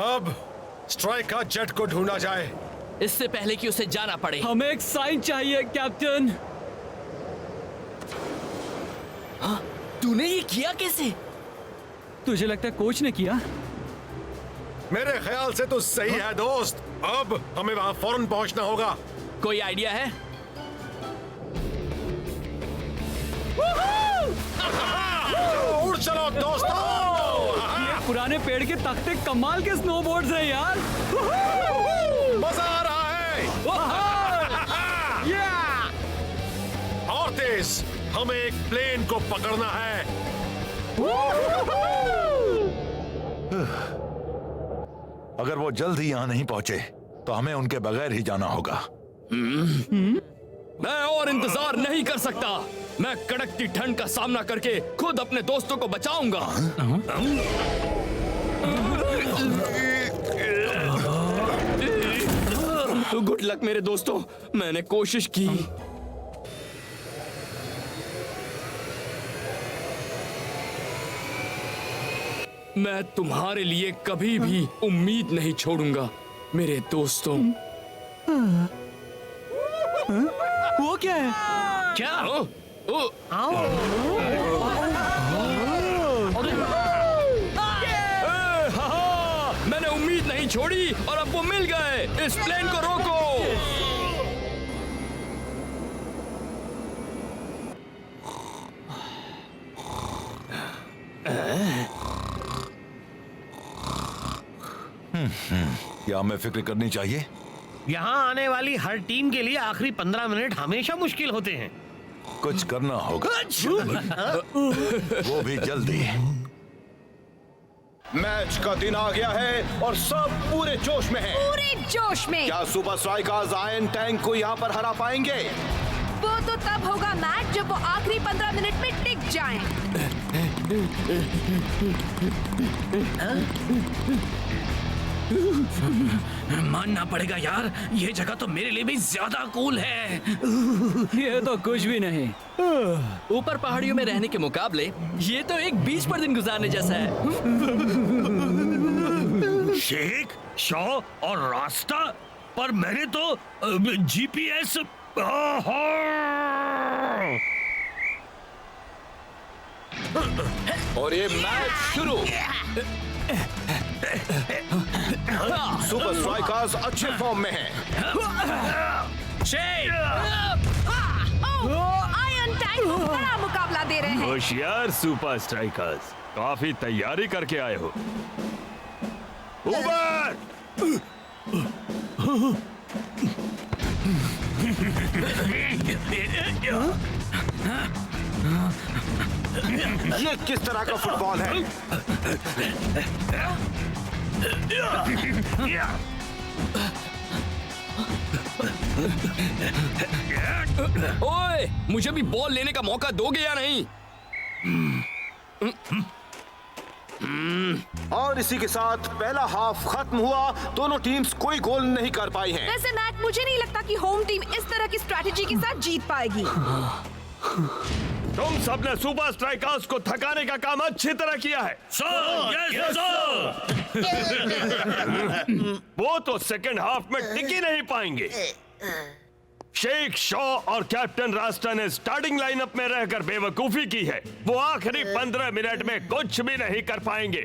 अब स्ट्राइक का जेट को ढूंढा जाए, इससे पहले कि उसे जाना पड़े। हमें एक साइन चाहिए कैप्टन। तूने ये किया कैसे? तुझे लगता है कोच ने किया? मेरे ख्याल से तो सही है दोस्त। अब हमें वहां फौरन पहुंचना होगा। कोई आइडिया है? उड़ चलो दोस्तों। ये पुराने पेड़ के तख्ते कमाल के स्नोबोर्ड्स हैं यार। मजा आ रहा है। और तेज, हमें एक प्लेन को पकड़ना है। अगर वो जल्द ही यहाँ नहीं पहुंचे तो हमें उनके बगैर ही जाना होगा। मैं और इंतजार नहीं कर सकता। मैं कड़कती ठंड का सामना करके खुद अपने दोस्तों को बचाऊंगा। गुड लक मेरे दोस्तों, मैंने कोशिश की। मैं तुम्हारे लिए कभी भी उम्मीद नहीं छोड़ूंगा मेरे दोस्तों। वो क्या है? क्या? मैंने उम्मीद नहीं छोड़ी और अब वो मिल गए। इस प्लेन को रोको। क्या हमें फिक्र करनी चाहिए? यहाँ आने वाली हर टीम के लिए आखिरी 15 मिनट हमेशा मुश्किल होते हैं। कुछ करना होगा, वो भी जल्दी। मैच का दिन आ गया है और सब पूरे जोश में हैं। पूरे जोश में। क्या सुपर स्ट्राइकर्स आयरन टैंक को यहाँ पर हरा पाएंगे? वो तो तब होगा मैच जब वो आखिरी 15 मिनट में टिक जाएं। मानना पड़ेगा यार, ये जगह तो मेरे लिए भी ज्यादा कूल है। ये तो कुछ भी नहीं। ऊपर पहाड़ियों में रहने के मुकाबले ये तो एक बीच पर दिन गुजारने जैसा है। शेख, शॉ और रास्ता पर मैंने तो जीपीएस। और ये मैच शुरू। सुपर स्ट्राइकर्स अच्छे फॉर्म में हैं। आयरन टैंक को बड़ा मुकाबला दे रहे हैं। होशियार सुपर स्ट्राइकर्स, काफी तैयारी करके आए हो। ऊपर! ये किस तरह का फुटबॉल है? ओए, मुझे भी बॉल लेने का मौका दोगे या नहीं? और इसी के साथ पहला हाफ खत्म हुआ। दोनों टीम्स कोई गोल नहीं कर पाई हैं। वैसे मैक, मुझे नहीं लगता कि होम टीम इस तरह की स्ट्रैटेजी के साथ जीत पाएगी। तुम सबने सुपर स्ट्राइकर्स को थकाने का काम अच्छी तरह किया है। वो तो सेकंड हाफ में टिक ही नहीं पाएंगे। शेख, शॉ और कैप्टन रास्टा ने स्टार्टिंग लाइनअप में रहकर बेवकूफी की है। वो आखिरी 15 मिनट में कुछ भी नहीं कर पाएंगे।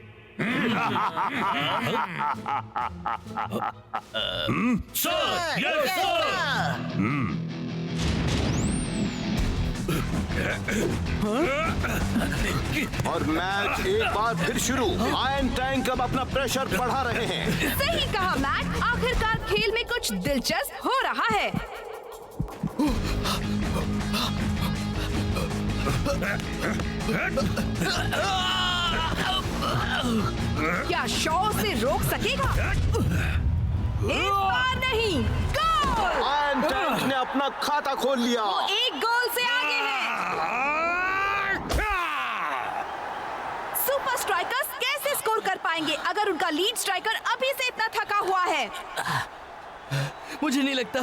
और मैच एक बार फिर शुरू। आयरन टैंक अब अपना प्रेशर बढ़ा रहे हैं। सही कहा मैक, आखिरकार खेल में कुछ दिलचस्प हो रहा है। क्या शॉ से रोक सकेगा? इस बार नहीं। गोल! आयरन टैंक ने अपना खाता खोल लिया। वो एक गोल से आगे है। सुपर स्ट्राइकर्स कैसे स्कोर कर पाएंगे अगर उनका लीड स्ट्राइकर अभी से इतना थका हुआ है? मुझे नहीं लगता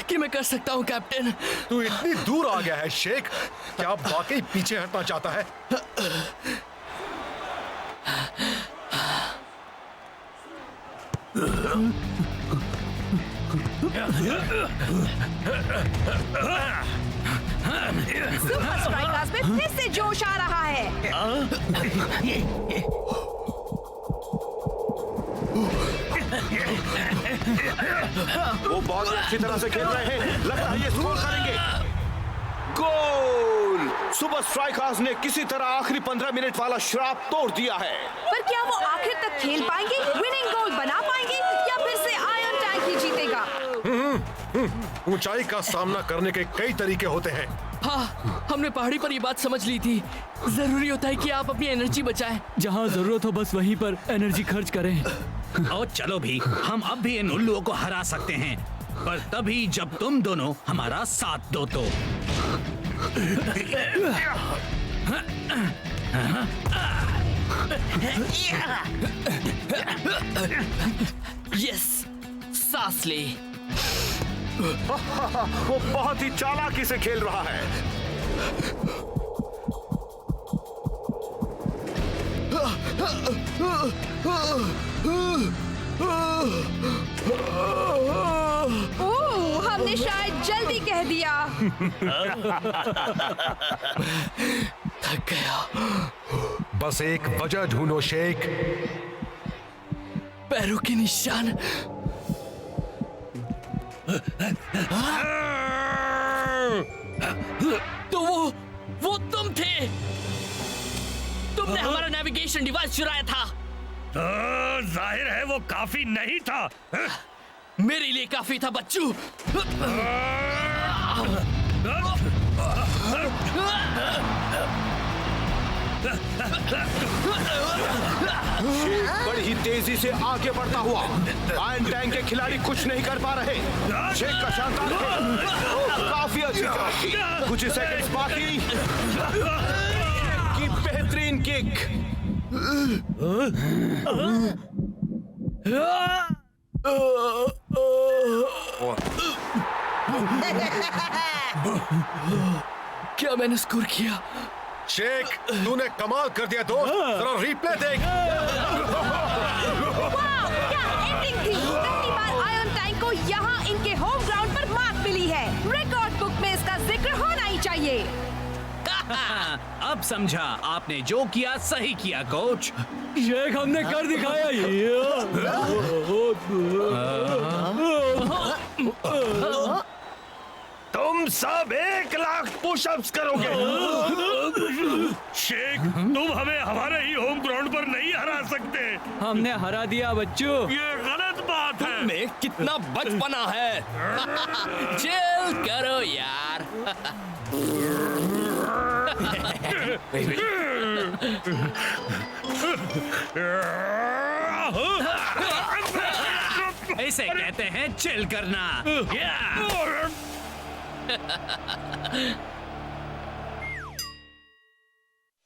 कि मैं कर सकता हूँ कैप्टन। तू इतनी दूर आ गया है शेख, क्या वाकई पीछे हटना चाहता है? सुपर स्ट्राइकर्स में फिर से जोश आ रहा है। वो बहुत अच्छी तरह से खेल रहे हैं। लगता है ये स्कोर करेंगे। गोल! सुपर स्ट्राइकर्स ने किसी तरह आखिरी 15 मिनट वाला श्राप तोड़ दिया है। पर क्या वो आखिर तक खेल पाएंगे, विनिंग गोल बना पाएंगे, या फिर से आयरन टैंक ही जीतेगा? ऊंचाई का सामना करने के कई तरीके होते हैं। हाँ, हमने पहाड़ी पर ये बात समझ ली थी। जरूरी होता है कि आप अपनी एनर्जी बचाएं। जहाँ जरूरत हो बस वहीं पर एनर्जी खर्च करें। और चलो भी, हम अब भी इन उल्लुओं को हरा सकते हैं, पर तभी जब तुम दोनों हमारा साथ दो तो। यस, सांस ले। वो बहुत ही चालाकी से खेल रहा है। ओह, हमने शायद जल्दी कह दिया। थक गया। बस एक वजह ढूंढो शेख। पैरों के निशान। तो वो तुम थे। तुमने हमारा नेविगेशन डिवाइस चुराया था। जाहिर है वो काफी नहीं था। मेरे लिए काफी था बच्चू। शेख बड़ी ही तेजी से आगे बढ़ता हुआ। आयरन टैंक के खिलाड़ी कुछ नहीं कर पा रहे। शेख का शानदार खेल काफी अच्छी तरह थी। कुछ सेकंड्स बाकी। की बेहतरीन किक। क्या मैंने स्कोर किया? शेख, तूने कमाल कर दिया दोस्त। जरा रिप्ले देख। वाह, क्या एंडिंग थी। पहली बार आयरन टैंक को यहाँ इनके होम ग्राउंड पर मार्क मिली है। रिकॉर्ड बुक में इसका जिक्र होना ही चाहिए। अब समझा, आपने जो किया सही किया कोच। शेख, हमने कर दिखाया तुम सब 1 लाख पुशअप्स करोगे। शेख, तुम हमें हमारे ही होम ग्राउंड पर नहीं हरा सकते। हमने हरा दिया बच्चों। ये गलत बात है। में कितना बचपना है। चिल करो यार। इसे कहते हैं चिल करना।